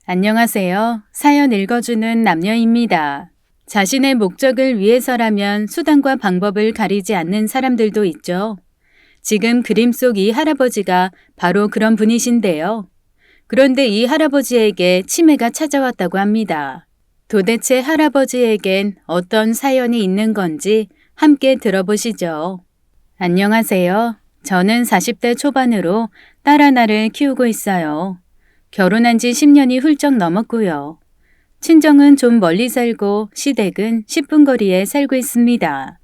안녕하세요. 사연 읽어주는 남녀입니다. 자신의 목적을 위해서라면 수단과 방법을 가리지 않는 사람들도 있죠. 지금 그림 속 이 할아버지가 바로 그런 분이신데요. 그런데 이 할아버지에게 치매가 찾아왔다고 합니다. 도대체 할아버지에겐 어떤 사연이 있는 건지 함께 들어보시죠. 안녕하세요. 저는 40대 초반으로 딸 하나를 키우고 있어요. 결혼한 지 10년이 훌쩍 넘었고요. 친정은 좀 멀리 살고 시댁은 10분 거리에 살고 있습니다.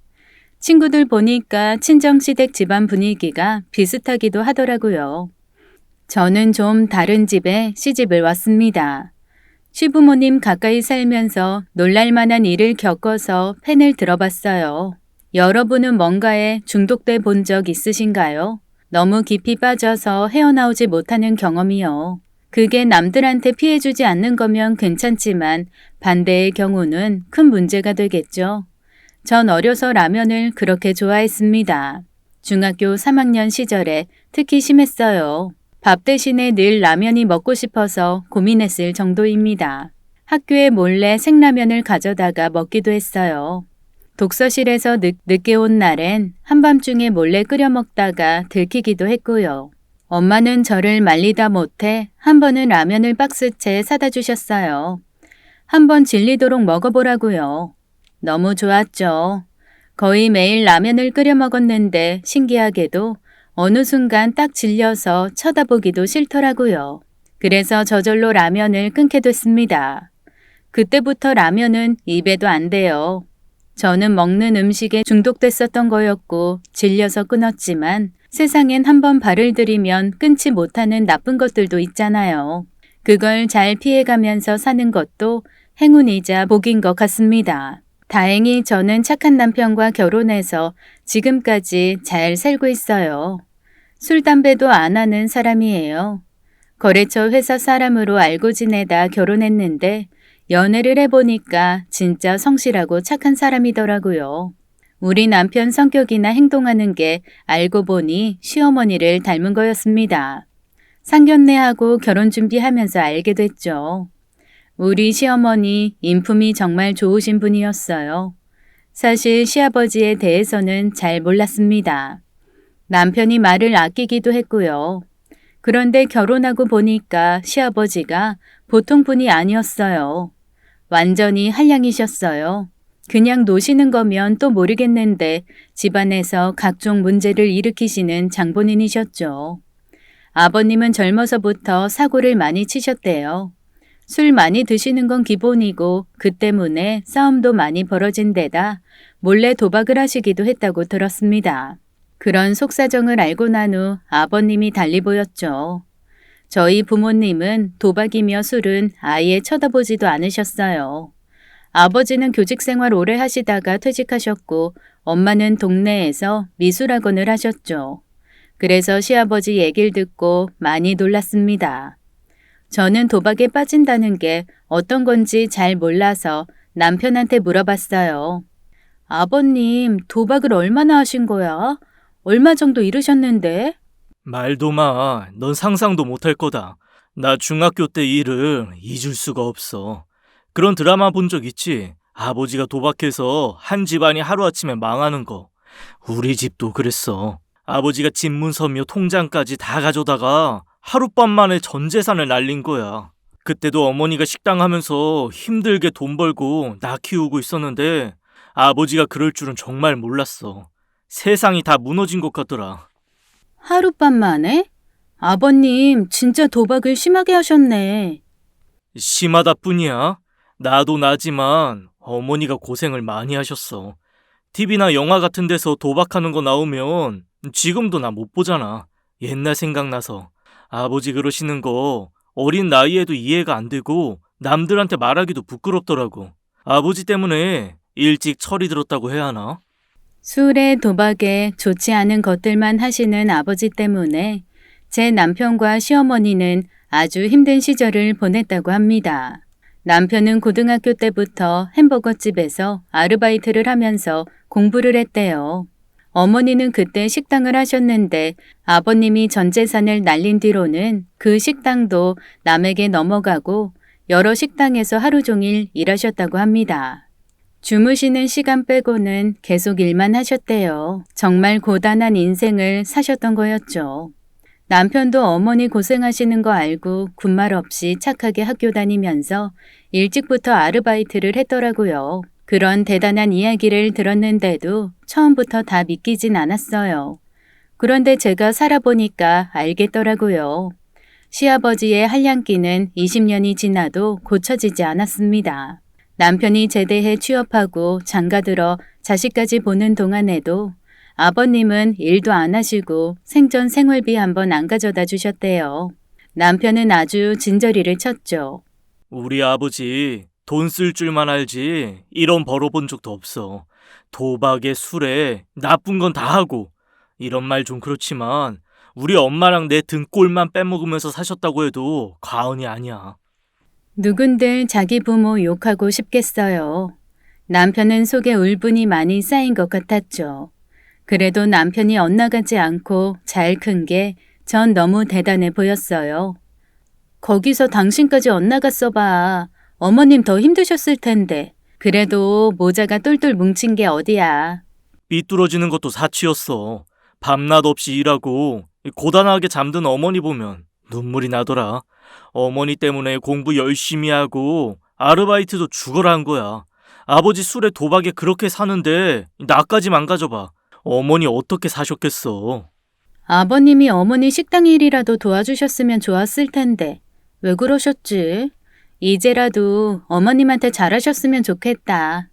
친구들 보니까 친정 시댁 집안 분위기가 비슷하기도 하더라고요. 저는 좀 다른 집에 시집을 왔습니다. 시부모님 가까이 살면서 놀랄만한 일을 겪어서 펜을 들어봤어요. 여러분은 뭔가에 중독돼 본 적 있으신가요? 너무 깊이 빠져서 헤어나오지 못하는 경험이요. 그게 남들한테 피해주지 않는 거면 괜찮지만 반대의 경우는 큰 문제가 되겠죠. 전 어려서 라면을 그렇게 좋아했습니다. 중학교 3학년 시절에 특히 심했어요. 밥 대신에 늘 라면이 먹고 싶어서 고민했을 정도입니다. 학교에 몰래 생라면을 가져다가 먹기도 했어요. 독서실에서 늦게 온 날엔 한밤중에 몰래 끓여 먹다가 들키기도 했고요. 엄마는 저를 말리다 못해 한 번은 라면을 박스채 사다 주셨어요. 한번 질리도록 먹어보라고요. 너무 좋았죠. 거의 매일 라면을 끓여 먹었는데 신기하게도 어느 순간 딱 질려서 쳐다보기도 싫더라고요. 그래서 저절로 라면을 끊게 됐습니다. 그때부터 라면은 입에도 안 돼요. 저는 먹는 음식에 중독됐었던 거였고 질려서 끊었지만 세상엔 한번 발을 들이면 끊지 못하는 나쁜 것들도 있잖아요. 그걸 잘 피해가면서 사는 것도 행운이자 복인 것 같습니다. 다행히 저는 착한 남편과 결혼해서 지금까지 잘 살고 있어요. 술, 담배도 안 하는 사람이에요. 거래처 회사 사람으로 알고 지내다 결혼했는데 연애를 해보니까 진짜 성실하고 착한 사람이더라고요. 우리 남편 성격이나 행동하는 게 알고 보니 시어머니를 닮은 거였습니다. 상견례하고 결혼 준비하면서 알게 됐죠. 우리 시어머니 인품이 정말 좋으신 분이었어요. 사실 시아버지에 대해서는 잘 몰랐습니다. 남편이 말을 아끼기도 했고요. 그런데 결혼하고 보니까 시아버지가 보통 분이 아니었어요. 완전히 한량이셨어요. 그냥 노시는 거면 또 모르겠는데 집안에서 각종 문제를 일으키시는 장본인이셨죠. 아버님은 젊어서부터 사고를 많이 치셨대요. 술 많이 드시는 건 기본이고 그 때문에 싸움도 많이 벌어진 데다 몰래 도박을 하시기도 했다고 들었습니다. 그런 속사정을 알고 난 후 아버님이 달리 보였죠. 저희 부모님은 도박이며 술은 아예 쳐다보지도 않으셨어요. 아버지는 교직 생활 오래 하시다가 퇴직하셨고 엄마는 동네에서 미술학원을 하셨죠. 그래서 시아버지 얘기를 듣고 많이 놀랐습니다. 저는 도박에 빠진다는 게 어떤 건지 잘 몰라서 남편한테 물어봤어요. 아버님, 도박을 얼마나 하신 거야? 얼마 정도 잃으셨는데? 말도 마. 넌 상상도 못할 거다. 나 중학교 때 일을 잊을 수가 없어. 그런 드라마 본 적 있지? 아버지가 도박해서 한 집안이 하루아침에 망하는 거. 우리 집도 그랬어. 아버지가 집문서며 통장까지 다 가져다가 하룻밤 만에 전 재산을 날린 거야. 그때도 어머니가 식당 하면서 힘들게 돈 벌고 나 키우고 있었는데 아버지가 그럴 줄은 정말 몰랐어. 세상이 다 무너진 것 같더라. 하룻밤 만에? 아버님, 진짜 도박을 심하게 하셨네. 심하다 뿐이야. 나도 나지만 어머니가 고생을 많이 하셨어. TV나 영화 같은 데서 도박하는 거 나오면 지금도 나 못 보잖아. 옛날 생각나서. 아버지 그러시는 거 어린 나이에도 이해가 안 되고 남들한테 말하기도 부끄럽더라고. 아버지 때문에 일찍 철이 들었다고 해야 하나? 술에 도박에 좋지 않은 것들만 하시는 아버지 때문에 제 남편과 시어머니는 아주 힘든 시절을 보냈다고 합니다. 남편은 고등학교 때부터 햄버거 집에서 아르바이트를 하면서 공부를 했대요. 어머니는 그때 식당을 하셨는데 아버님이 전 재산을 날린 뒤로는 그 식당도 남에게 넘어가고 여러 식당에서 하루 종일 일하셨다고 합니다. 주무시는 시간 빼고는 계속 일만 하셨대요. 정말 고단한 인생을 사셨던 거였죠. 남편도 어머니 고생하시는 거 알고 군말 없이 착하게 학교 다니면서 일찍부터 아르바이트를 했더라고요. 그런 대단한 이야기를 들었는데도 처음부터 다 믿기진 않았어요. 그런데 제가 살아보니까 알겠더라고요. 시아버지의 한량기는 20년이 지나도 고쳐지지 않았습니다. 남편이 제대해 취업하고 장가들어 자식까지 보는 동안에도 아버님은 일도 안 하시고 생전 생활비 한번 안 가져다 주셨대요. 남편은 아주 진저리를 쳤죠. 우리 아버지 돈 쓸 줄만 알지 이런 벌어본 적도 없어. 도박에 술에 나쁜 건 다 하고. 이런 말 좀 그렇지만 우리 엄마랑 내 등골만 빼먹으면서 사셨다고 해도 과언이 아니야. 누군들 자기 부모 욕하고 싶겠어요. 남편은 속에 울분이 많이 쌓인 것 같았죠. 그래도 남편이 엇나가지 않고 잘 큰 게 전 너무 대단해 보였어요. 거기서 당신까지 엇나갔어 봐. 어머님 더 힘드셨을 텐데. 그래도 모자가 똘똘 뭉친 게 어디야. 삐뚤어지는 것도 사치였어. 밤낮 없이 일하고 고단하게 잠든 어머니 보면 눈물이 나더라. 어머니 때문에 공부 열심히 하고 아르바이트도 죽어라 한 거야. 아버지 술에 도박에 그렇게 사는데 나까지 망가져봐. 어머니 어떻게 사셨겠어. 아버님이 어머니 식당 일이라도 도와주셨으면 좋았을 텐데. 왜 그러셨지? 이제라도 어머님한테 잘하셨으면 좋겠다.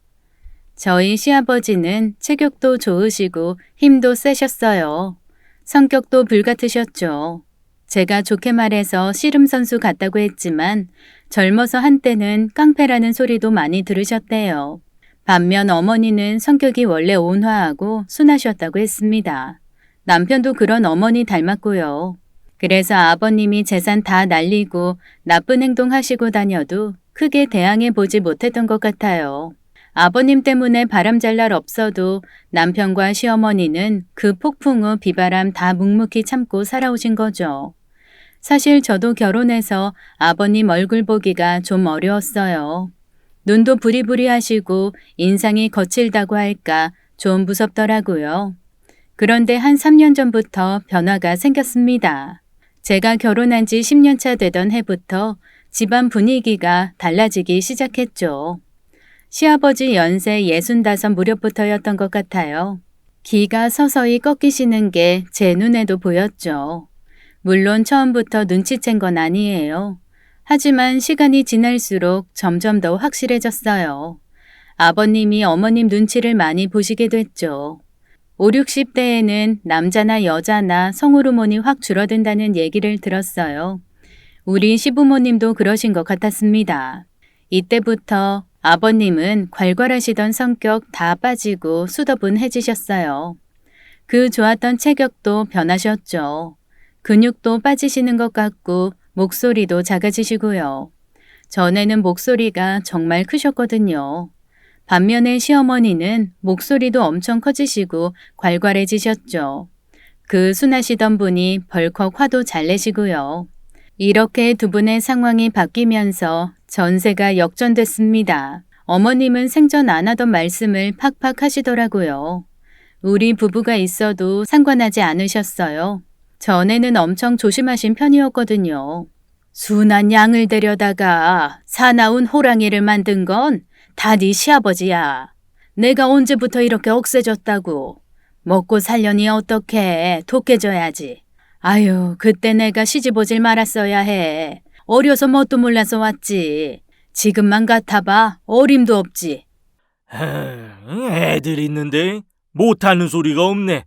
저희 시아버지는 체격도 좋으시고 힘도 세셨어요. 성격도 불같으셨죠. 제가 좋게 말해서 씨름 선수 같다고 했지만 젊어서 한때는 깡패라는 소리도 많이 들으셨대요. 반면 어머니는 성격이 원래 온화하고 순하셨다고 했습니다. 남편도 그런 어머니 닮았고요. 그래서 아버님이 재산 다 날리고 나쁜 행동 하시고 다녀도 크게 대항해 보지 못했던 것 같아요. 아버님 때문에 바람 잘 날 없어도 남편과 시어머니는 그 폭풍 후 비바람 다 묵묵히 참고 살아오신 거죠. 사실 저도 결혼해서 아버님 얼굴 보기가 좀 어려웠어요. 눈도 부리부리 하시고 인상이 거칠다고 할까 좀 무섭더라고요. 그런데 한 3년 전부터 변화가 생겼습니다. 제가 결혼한 지 10년 차 되던 해부터 집안 분위기가 달라지기 시작했죠. 시아버지 연세 65 무렵부터였던 것 같아요. 기가 서서히 꺾이시는 게 제 눈에도 보였죠. 물론 처음부터 눈치챈 건 아니에요. 하지만 시간이 지날수록 점점 더 확실해졌어요. 아버님이 어머님 눈치를 많이 보시게 됐죠. 5, 60대에는 남자나 여자나 성호르몬이 확 줄어든다는 얘기를 들었어요. 우리 시부모님도 그러신 것 같았습니다. 이때부터 아버님은 괄괄하시던 성격 다 빠지고 수더분해지셨어요. 그 좋았던 체격도 변하셨죠. 근육도 빠지시는 것 같고 목소리도 작아지시고요. 전에는 목소리가 정말 크셨거든요. 반면에 시어머니는 목소리도 엄청 커지시고 괄괄해지셨죠. 그 순하시던 분이 벌컥 화도 잘 내시고요. 이렇게 두 분의 상황이 바뀌면서 전세가 역전됐습니다. 어머님은 생전 안 하던 말씀을 팍팍 하시더라고요. 우리 부부가 있어도 상관하지 않으셨어요. 전에는 엄청 조심하신 편이었거든요. 순한 양을 데려다가 사나운 호랑이를 만든 건 다 네 시아버지야. 내가 언제부터 이렇게 억세졌다고. 먹고 살려니 어떡해. 독해져야지. 아유, 그때 내가 시집 오질 말았어야 해. 어려서 뭣도 몰라서 왔지. 지금만 같아봐 어림도 없지. 애들 있는데 못하는 소리가 없네.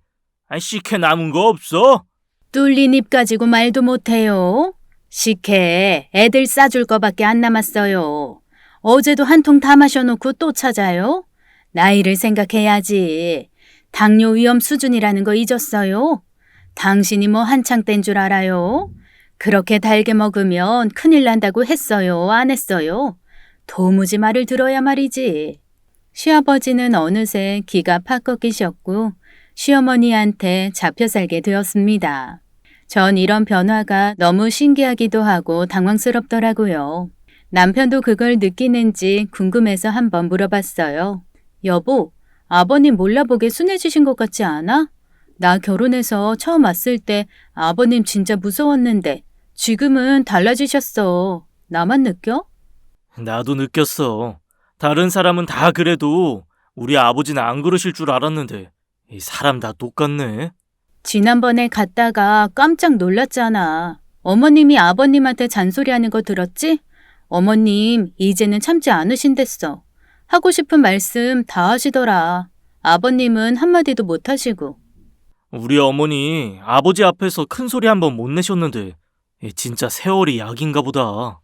식혜 남은 거 없어? 뚫린 입 가지고 말도 못해요. 식혜 애들 싸줄 거밖에 안 남았어요. 어제도 한 통 다 마셔놓고 또 찾아요? 나이를 생각해야지. 당뇨 위험 수준이라는 거 잊었어요? 당신이 뭐 한창 땐 줄 알아요? 그렇게 달게 먹으면 큰일 난다고 했어요? 안 했어요? 도무지 말을 들어야 말이지. 시아버지는 어느새 기가 팍 꺾이셨고 시어머니한테 잡혀 살게 되었습니다. 전 이런 변화가 너무 신기하기도 하고 당황스럽더라고요. 남편도 그걸 느끼는지 궁금해서 한번 물어봤어요. 여보, 아버님 몰라보게 순해지신 것 같지 않아? 나 결혼해서 처음 왔을 때 아버님 진짜 무서웠는데 지금은 달라지셨어. 나만 느껴? 나도 느꼈어. 다른 사람은 다 그래도 우리 아버지는 안 그러실 줄 알았는데 이 사람 다 똑같네. 지난번에 갔다가 깜짝 놀랐잖아. 어머님이 아버님한테 잔소리하는 거 들었지? 어머님, 이제는 참지 않으신댔어. 하고 싶은 말씀 다 하시더라. 아버님은 한마디도 못 하시고. 우리 어머니 아버지 앞에서 큰 소리 한번 못 내셨는데 진짜 세월이 약인가 보다.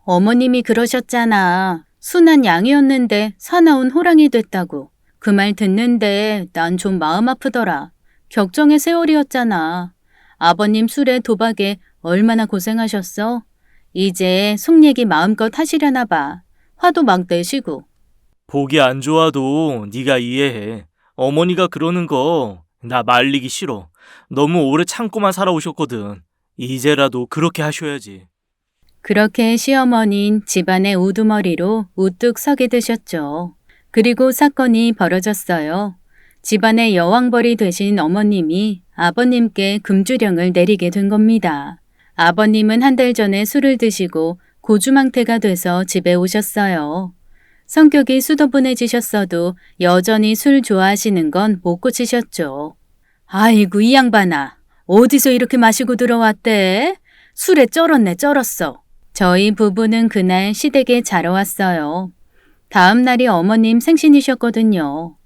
어머님이 그러셨잖아. 순한 양이었는데 사나운 호랑이 됐다고. 그 말 듣는데 난 좀 마음 아프더라. 격정의 세월이었잖아. 아버님 술에 도박에 얼마나 고생하셨어? 이제 속 얘기 마음껏 하시려나 봐. 화도 막 내시고. 보기 안 좋아도 네가 이해해. 어머니가 그러는 거 나 말리기 싫어. 너무 오래 참고만 살아오셨거든. 이제라도 그렇게 하셔야지. 그렇게 시어머니는 집안의 우두머리로 우뚝 서게 되셨죠. 그리고 사건이 벌어졌어요. 집안의 여왕벌이 되신 어머님이 아버님께 금주령을 내리게 된 겁니다. 아버님은 한 달 전에 술을 드시고 고주망태가 돼서 집에 오셨어요. 성격이 수더분해지셨어도 여전히 술 좋아하시는 건 못 고치셨죠. 아이고 이 양반아, 어디서 이렇게 마시고 들어왔대? 술에 쩔었네 쩔었어. 저희 부부는 그날 시댁에 자러 왔어요. 다음 날이 어머님 생신이셨거든요.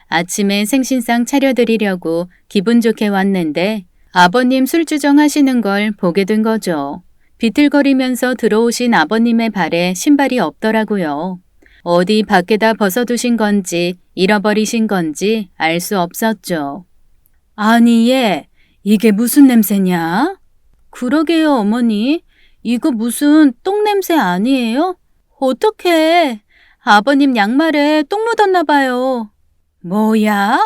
아침에 생신상 차려드리려고 기분 좋게 왔는데 아버님 술주정 하시는 걸 보게 된 거죠. 비틀거리면서 들어오신 아버님의 발에 신발이 없더라고요. 어디 밖에다 벗어두신 건지 잃어버리신 건지 알 수 없었죠. 아니 얘, 이게 무슨 냄새냐? 그러게요 어머니. 이거 무슨 똥 냄새 아니에요? 어떡해. 아버님 양말에 똥 묻었나 봐요. 뭐야?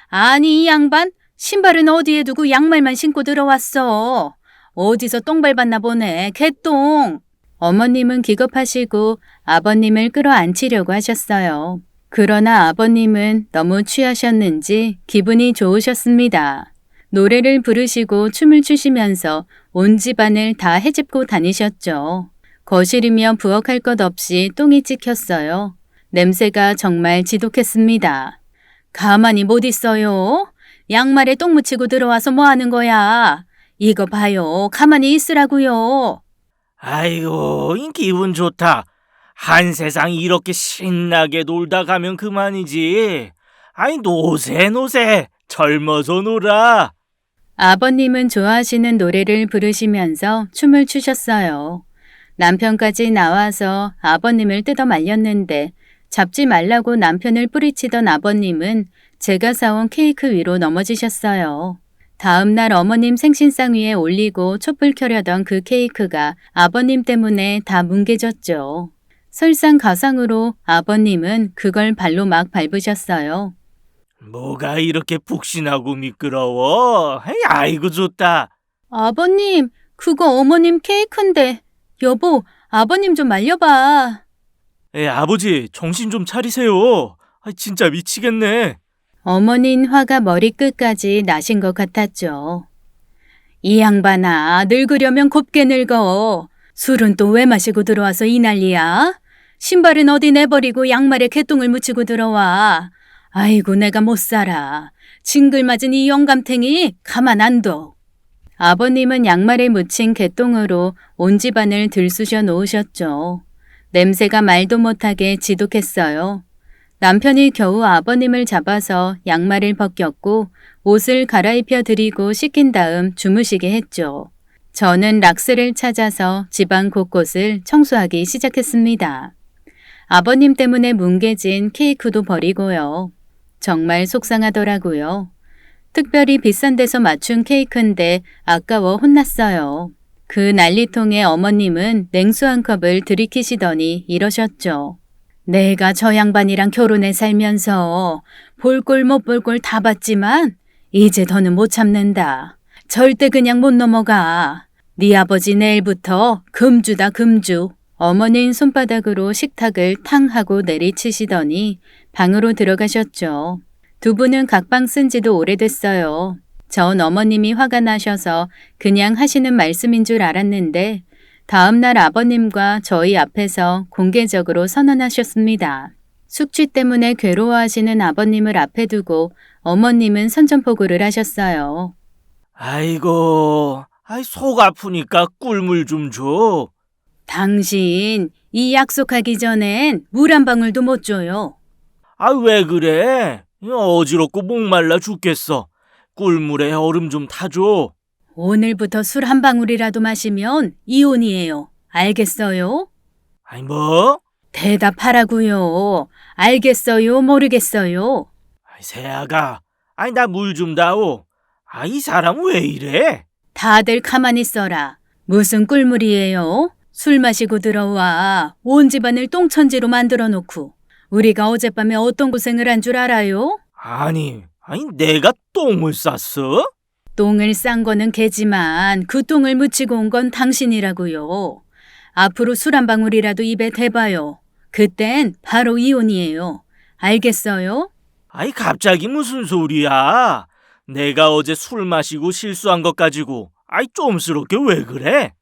아니 이 양반 신발은 어디에 두고 양말만 신고 들어왔어. 어디서 똥 밟았나 보네. 개똥. 어머님은 기겁하시고 아버님을 끌어안치려고 하셨어요. 그러나 아버님은 너무 취하셨는지 기분이 좋으셨습니다. 노래를 부르시고 춤을 추시면서 온 집안을 다 헤집고 다니셨죠. 거실이며 부엌할 것 없이 똥이 찍혔어요. 냄새가 정말 지독했습니다. 가만히 못 있어요. 양말에 똥 묻히고 들어와서 뭐 하는 거야? 이거 봐요. 가만히 있으라고요. 아이고, 기분 좋다. 한 세상 이렇게 신나게 놀다 가면 그만이지. 아이, 노세. 젊어서 놀아. 아버님은 좋아하시는 노래를 부르시면서 춤을 추셨어요. 남편까지 나와서 아버님을 뜯어 말렸는데 잡지 말라고 남편을 뿌리치던 아버님은 제가 사온 케이크 위로 넘어지셨어요. 다음 날 어머님 생신상 위에 올리고 촛불 켜려던 그 케이크가 아버님 때문에 다 뭉개졌죠. 설상가상으로 아버님은 그걸 발로 막 밟으셨어요. 뭐가 이렇게 푹신하고 미끄러워? 아이고 좋다. 아버님, 그거 어머님 케이크인데. 여보, 아버님 좀 말려봐. 아버지 정신 좀 차리세요. 진짜 미치겠네. 어머닌 화가 머리끝까지 나신 것 같았죠. 이 양반아, 늙으려면 곱게 늙어. 술은 또 왜 마시고 들어와서 이 난리야? 신발은 어디 내버리고 양말에 개똥을 묻히고 들어와. 아이고 내가 못 살아. 징글맞은 이 영감탱이 가만 안 둬. 아버님은 양말에 묻힌 개똥으로 온 집안을 들쑤셔 놓으셨죠. 냄새가 말도 못하게 지독했어요. 남편이 겨우 아버님을 잡아서 양말을 벗겼고 옷을 갈아입혀 드리고 씻긴 다음 주무시게 했죠. 저는 락스를 찾아서 집안 곳곳을 청소하기 시작했습니다. 아버님 때문에 뭉개진 케이크도 버리고요. 정말 속상하더라고요. 특별히 비싼 데서 맞춘 케이크인데 아까워 혼났어요. 그 난리통에 어머님은 냉수 한 컵을 들이키시더니 이러셨죠. 내가 저 양반이랑 결혼해 살면서 볼 꼴 못 볼 꼴 다 봤지만 이제 더는 못 참는다. 절대 그냥 못 넘어가. 네 아버지 내일부터 금주다 금주. 어머니는 손바닥으로 식탁을 탕 하고 내리치시더니 방으로 들어가셨죠. 두 분은 각방 쓴 지도 오래됐어요. 전 어머님이 화가 나셔서 그냥 하시는 말씀인 줄 알았는데 다음날 아버님과 저희 앞에서 공개적으로 선언하셨습니다. 숙취 때문에 괴로워하시는 아버님을 앞에 두고 어머님은 선전포고를 하셨어요. 아이고, 속 아프니까 꿀물 좀 줘. 당신 이 약속하기 전엔 물 한 방울도 못 줘요. 왜 그래? 어지럽고 목말라 죽겠어. 꿀물에 얼음 좀 타줘. 오늘부터 술 한 방울이라도 마시면 이혼이에요. 알겠어요? 뭐? 대답하라고요. 알겠어요? 모르겠어요? 세아가, 나 물 좀 다오. 이 사람 왜 이래? 다들 가만히 있어라. 무슨 꿀물이에요? 술 마시고 들어와 온 집안을 똥천지로 만들어 놓고 우리가 어젯밤에 어떤 고생을 한 줄 알아요? 아니 내가 똥을 쌌어? 똥을 싼 거는 걔지만 그 똥을 묻히고 온 건 당신이라고요. 앞으로 술 한 방울이라도 입에 대봐요. 그땐 바로 이혼이에요. 알겠어요? 갑자기 무슨 소리야? 내가 어제 술 마시고 실수한 것 가지고 좀스럽게 왜 그래?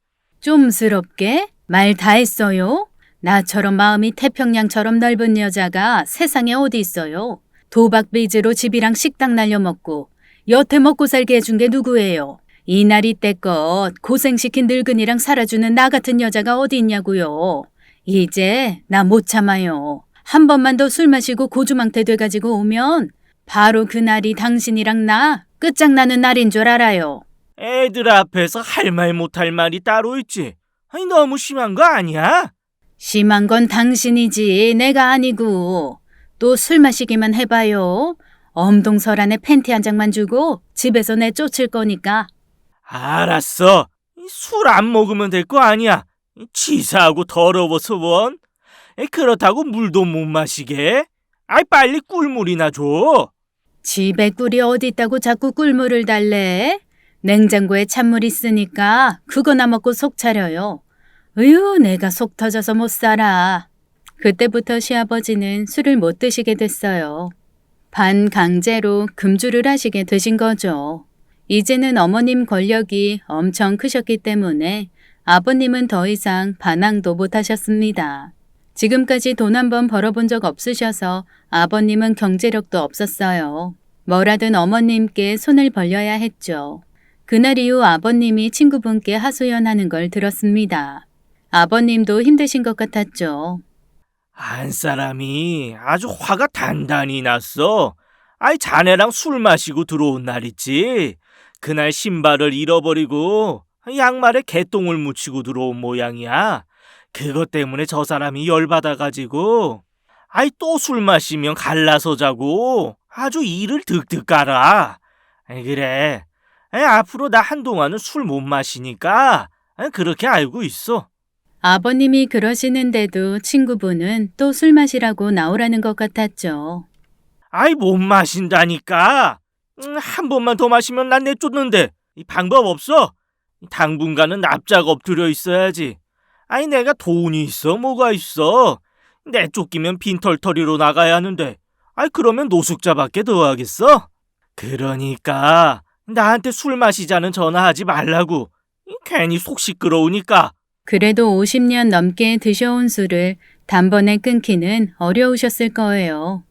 좀스럽게? 말 다 했어요? 나처럼 마음이 태평양처럼 넓은 여자가 세상에 어디 있어요? 도박 빚으로 집이랑 식당 날려먹고 여태 먹고 살게 해준 게 누구예요? 이날이 때껏 고생시킨 늙은이랑 살아주는 나 같은 여자가 어디 있냐고요. 이제 나 못 참아요. 한 번만 더 술 마시고 고주망태 돼가지고 오면 바로 그날이 당신이랑 나 끝장나는 날인 줄 알아요. 애들 앞에서 할 말 못할 말이 따로 있지. 너무 심한 거 아니야? 심한 건 당신이지 내가 아니고. 또 술 마시기만 해봐요. 엄동설 안에 팬티 한 장만 주고 집에서 내쫓을 거니까. 알았어. 술 안 먹으면 될 거 아니야. 치사하고 더러워서 원. 그렇다고 물도 못 마시게. 빨리 꿀물이나 줘. 집에 꿀이 어디 있다고 자꾸 꿀물을 달래? 냉장고에 찬물 있으니까 그거나 먹고 속 차려요. 으유, 내가 속 터져서 못 살아. 그때부터 시아버지는 술을 못 드시게 됐어요. 반강제로 금주를 하시게 되신 거죠. 이제는 어머님 권력이 엄청 크셨기 때문에 아버님은 더 이상 반항도 못 하셨습니다. 지금까지 돈 한 번 벌어본 적 없으셔서 아버님은 경제력도 없었어요. 뭐라든 어머님께 손을 벌려야 했죠. 그날 이후 아버님이 친구분께 하소연하는 걸 들었습니다. 아버님도 힘드신 것 같았죠. 한 사람이 아주 화가 단단히 났어. 자네랑 술 마시고 들어온 날 있지. 그날 신발을 잃어버리고 양말에 개똥을 묻히고 들어온 모양이야. 그것 때문에 저 사람이 열받아가지고 또 술 마시면 갈라서 자고 아주 이를 득득 깔아. 그래. 앞으로 나 한동안은 술 못 마시니까 그렇게 알고 있어. 아버님이 그러시는데도 친구분은 또 술 마시라고 나오라는 것 같았죠. 못 마신다니까. 한 번만 더 마시면 난 내쫓는데. 방법 없어. 당분간은 납작 엎드려 있어야지. 내가 돈이 있어 뭐가 있어. 내쫓기면 빈털터리로 나가야 하는데. 그러면 노숙자밖에 더 하겠어? 그러니까 나한테 술 마시자는 전화하지 말라고. 괜히 속 시끄러우니까. 그래도 50년 넘게 드셔온 술을 단번에 끊기는 어려우셨을 거예요.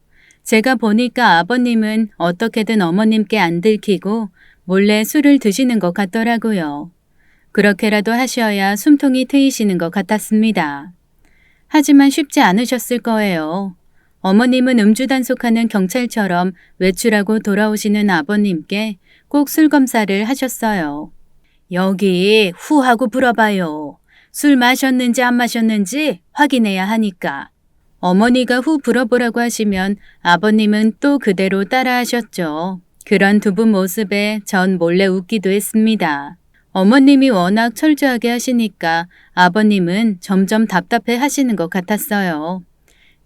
제가 보니까 아버님은 어떻게든 어머님께 안 들키고 몰래 술을 드시는 것 같더라고요. 그렇게라도 하셔야 숨통이 트이시는 것 같았습니다. 하지만 쉽지 않으셨을 거예요. 어머님은 음주 단속하는 경찰처럼 외출하고 돌아오시는 아버님께 꼭 술 검사를 하셨어요. 여기 후 하고 불어봐요. 술 마셨는지 안 마셨는지 확인해야 하니까. 어머니가 후 불어보라고 하시면 아버님은 또 그대로 따라하셨죠. 그런 두 분 모습에 전 몰래 웃기도 했습니다. 어머님이 워낙 철저하게 하시니까 아버님은 점점 답답해 하시는 것 같았어요.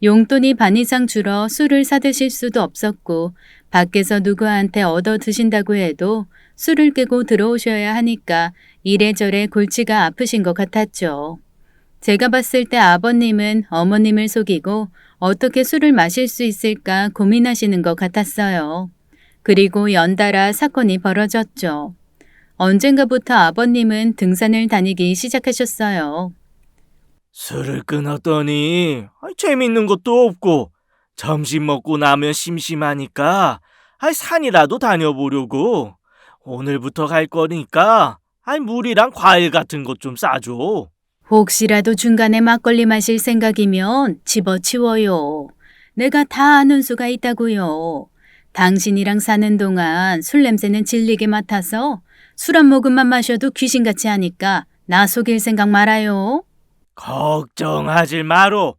용돈이 반 이상 줄어 술을 사드실 수도 없었고 밖에서 누구한테 얻어 드신다고 해도 술을 깨고 들어오셔야 하니까 이래저래 골치가 아프신 것 같았죠. 제가 봤을 때 아버님은 어머님을 속이고 어떻게 술을 마실 수 있을까 고민하시는 것 같았어요. 그리고 연달아 사건이 벌어졌죠. 언젠가부터 아버님은 등산을 다니기 시작하셨어요. 술을 끊었더니 재밌는 것도 없고 점심 먹고 나면 심심하니까 산이라도 다녀보려고. 오늘부터 갈 거니까 물이랑 과일 같은 것 좀 싸줘. 혹시라도 중간에 막걸리 마실 생각이면 집어치워요. 내가 다 아는 수가 있다고요. 당신이랑 사는 동안 술 냄새는 질리게 맡아서 술 한 모금만 마셔도 귀신같이 하니까 나 속일 생각 말아요. 걱정하지 마로.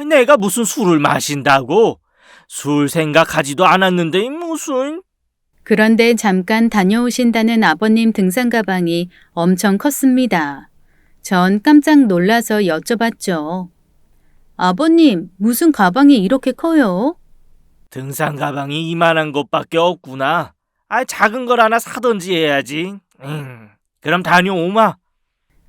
내가 무슨 술을 마신다고? 술 생각하지도 않았는데 무슨. 그런데 잠깐 다녀오신다는 아버님 등산 가방이 엄청 컸습니다. 전 깜짝 놀라서 여쭤봤죠. 아버님, 무슨 가방이 이렇게 커요? 등산 가방이 이만한 것밖에 없구나. 작은 걸 하나 사던지 해야지. 그럼 다녀오마.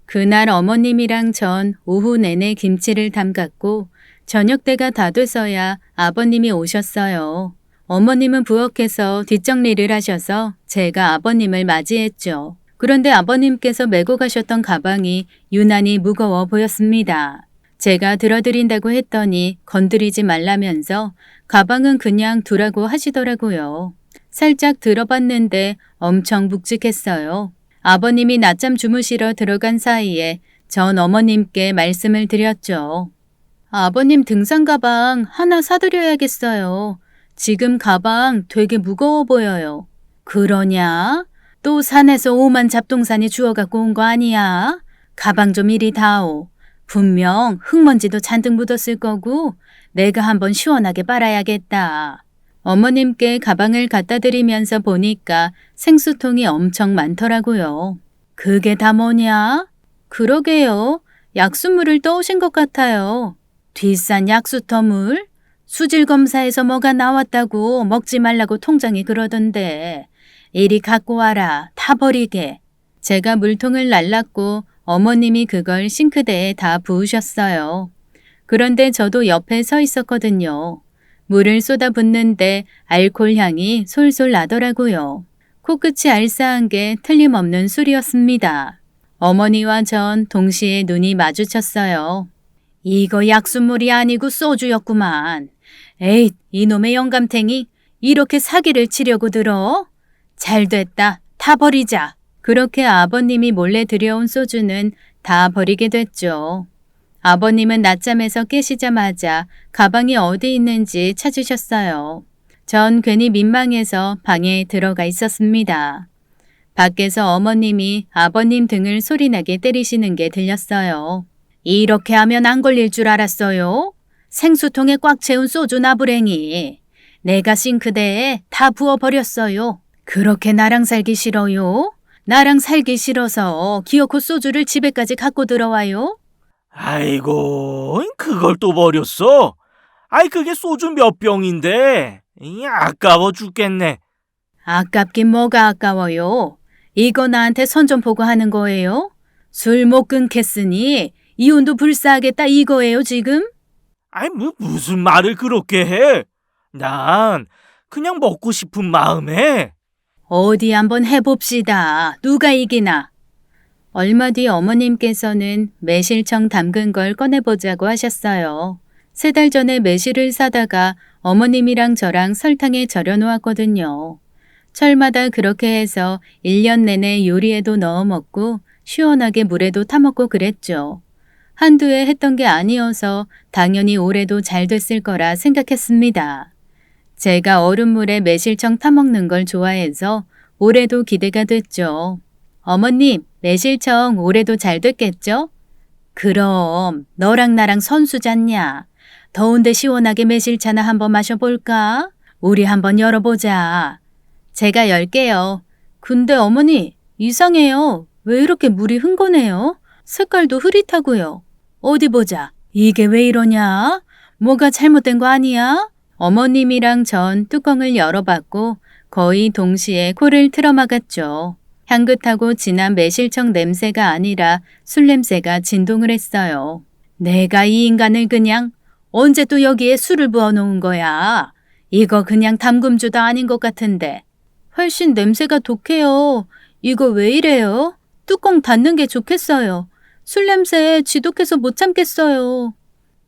그날 어머님이랑 전 오후 내내 김치를 담갔고 저녁 때가 다 돼서야 아버님이 오셨어요. 어머님은 부엌에서 뒷정리를 하셔서 제가 아버님을 맞이했죠. 그런데 아버님께서 메고 가셨던 가방이 유난히 무거워 보였습니다. 제가 들어드린다고 했더니 건드리지 말라면서 가방은 그냥 두라고 하시더라고요. 살짝 들어봤는데 엄청 묵직했어요. 아버님이 낮잠 주무시러 들어간 사이에 전 어머님께 말씀을 드렸죠. 아버님 등산 가방 하나 사드려야겠어요. 지금 가방 되게 무거워 보여요. 그러냐? 또 산에서 오만 잡동사니 주워갖고 온 거 아니야? 가방 좀 이리 다오. 분명 흙먼지도 잔뜩 묻었을 거고 내가 한번 시원하게 빨아야겠다. 어머님께 가방을 갖다 드리면서 보니까 생수통이 엄청 많더라고요. 그게 다 뭐냐? 그러게요. 약수물을 떠오신 것 같아요. 뒷산 약수터물? 수질 검사에서 뭐가 나왔다고 먹지 말라고 통장이 그러던데 이리 갖고 와라. 다 버리게. 제가 물통을 날랐고 어머님이 그걸 싱크대에 다 부으셨어요. 그런데 저도 옆에 서 있었거든요. 물을 쏟아붓는데 알코올 향이 솔솔 나더라고요. 코끝이 알싸한 게 틀림없는 술이었습니다. 어머니와 전 동시에 눈이 마주쳤어요. 이거 약수물이 아니고 소주였구만. 에잇, 이놈의 영감탱이 이렇게 사기를 치려고 들어? 잘됐다. 다 버리자. 그렇게 아버님이 몰래 들여온 소주는 다 버리게 됐죠. 아버님은 낮잠에서 깨시자마자 가방이 어디 있는지 찾으셨어요. 전 괜히 민망해서 방에 들어가 있었습니다. 밖에서 어머님이 아버님 등을 소리나게 때리시는 게 들렸어요. 이렇게 하면 안 걸릴 줄 알았어요? 생수통에 꽉 채운 소주 나부랭이. 내가 싱크대에 다 부어버렸어요. 그렇게 나랑 살기 싫어요? 나랑 살기 싫어서 기어코 소주를 집에까지 갖고 들어와요? 아이고, 그걸 또 버렸어? 그게 소주 몇 병인데. 아까워 죽겠네. 아깝긴 뭐가 아까워요. 이거 나한테 선 좀 보고 하는 거예요? 술 못 끊겠으니 이혼도 불사하겠다 이거예요 지금? 무슨 말을 그렇게 해? 난 그냥 먹고 싶은 마음에. 어디 한번 해봅시다. 누가 이기나? 얼마 뒤 어머님께서는 매실청 담근 걸 꺼내보자고 하셨어요. 3달 전에 매실을 사다가 어머님이랑 저랑 설탕에 절여 놓았거든요. 철마다 그렇게 해서 1년 내내 요리에도 넣어 먹고 시원하게 물에도 타먹고 그랬죠. 한두 해 했던 게 아니어서 당연히 올해도 잘 됐을 거라 생각했습니다. 제가 얼음물에 매실청 타먹는 걸 좋아해서 올해도 기대가 됐죠. 어머님, 매실청 올해도 잘 됐겠죠? 그럼 너랑 나랑 선수잖냐. 더운데 시원하게 매실차나 한번 마셔볼까? 우리 한번 열어보자. 제가 열게요. 근데 어머니, 이상해요. 왜 이렇게 물이 흥건해요? 색깔도 흐릿하고요. 어디 보자. 이게 왜 이러냐? 뭐가 잘못된 거 아니야? 어머님이랑 전 뚜껑을 열어봤고 거의 동시에 코를 틀어막았죠. 향긋하고 진한 매실청 냄새가 아니라 술 냄새가 진동을 했어요. 내가 이 인간을 그냥 언제 또 여기에 술을 부어놓은 거야. 이거 그냥 담금주도 아닌 것 같은데. 훨씬 냄새가 독해요. 이거 왜 이래요? 뚜껑 닫는 게 좋겠어요. 술 냄새 지독해서 못 참겠어요.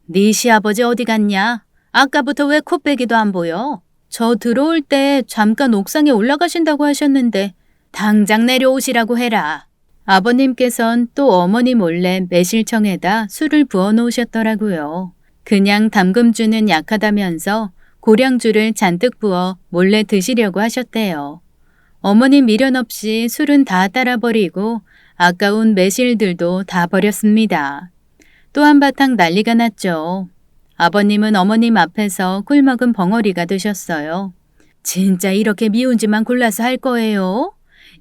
네 시아버지 어디 갔냐? 아까부터 왜 코빼기도 안 보여? 저 들어올 때 잠깐 옥상에 올라가신다고 하셨는데 당장 내려오시라고 해라. 아버님께선 또 어머니 몰래 매실청에다 술을 부어 놓으셨더라고요. 그냥 담금주는 약하다면서 고량주를 잔뜩 부어 몰래 드시려고 하셨대요. 어머니 미련 없이 술은 다 따라버리고 아까운 매실들도 다 버렸습니다. 또 한바탕 난리가 났죠. 아버님은 어머님 앞에서 꿀먹은 벙어리가 되셨어요. 진짜 이렇게 미운지만 골라서 할 거예요?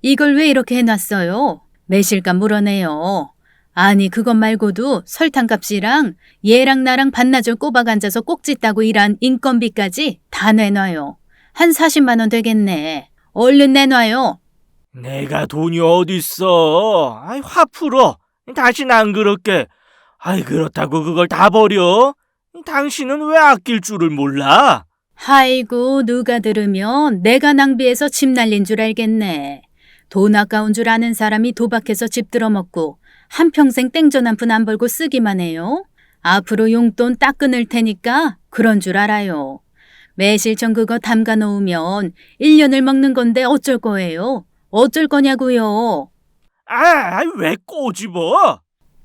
이걸 왜 이렇게 해놨어요? 매실값 물어내요. 아니 그것 말고도 설탕값이랑 얘랑 나랑 반나절 꼬박 앉아서 꼭지 따고 일한 인건비까지 다 내놔요. 한 40만 원 되겠네. 얼른 내놔요. 내가 돈이 어딨어. 아이, 화 풀어. 다신 안 그럴게. 아이, 그렇다고 그걸 다 버려? 당신은 왜 아낄 줄을 몰라? 아이고 누가 들으면 내가 낭비해서 집 날린 줄 알겠네. 돈 아까운 줄 아는 사람이 도박해서 집 들어먹고 한평생 땡전 한 푼 안 벌고 쓰기만 해요. 앞으로 용돈 딱 끊을 테니까 그런 줄 알아요. 매실청 그거 담가 놓으면 1년을 먹는 건데 어쩔 거예요? 어쩔 거냐고요. 왜 꼬집어?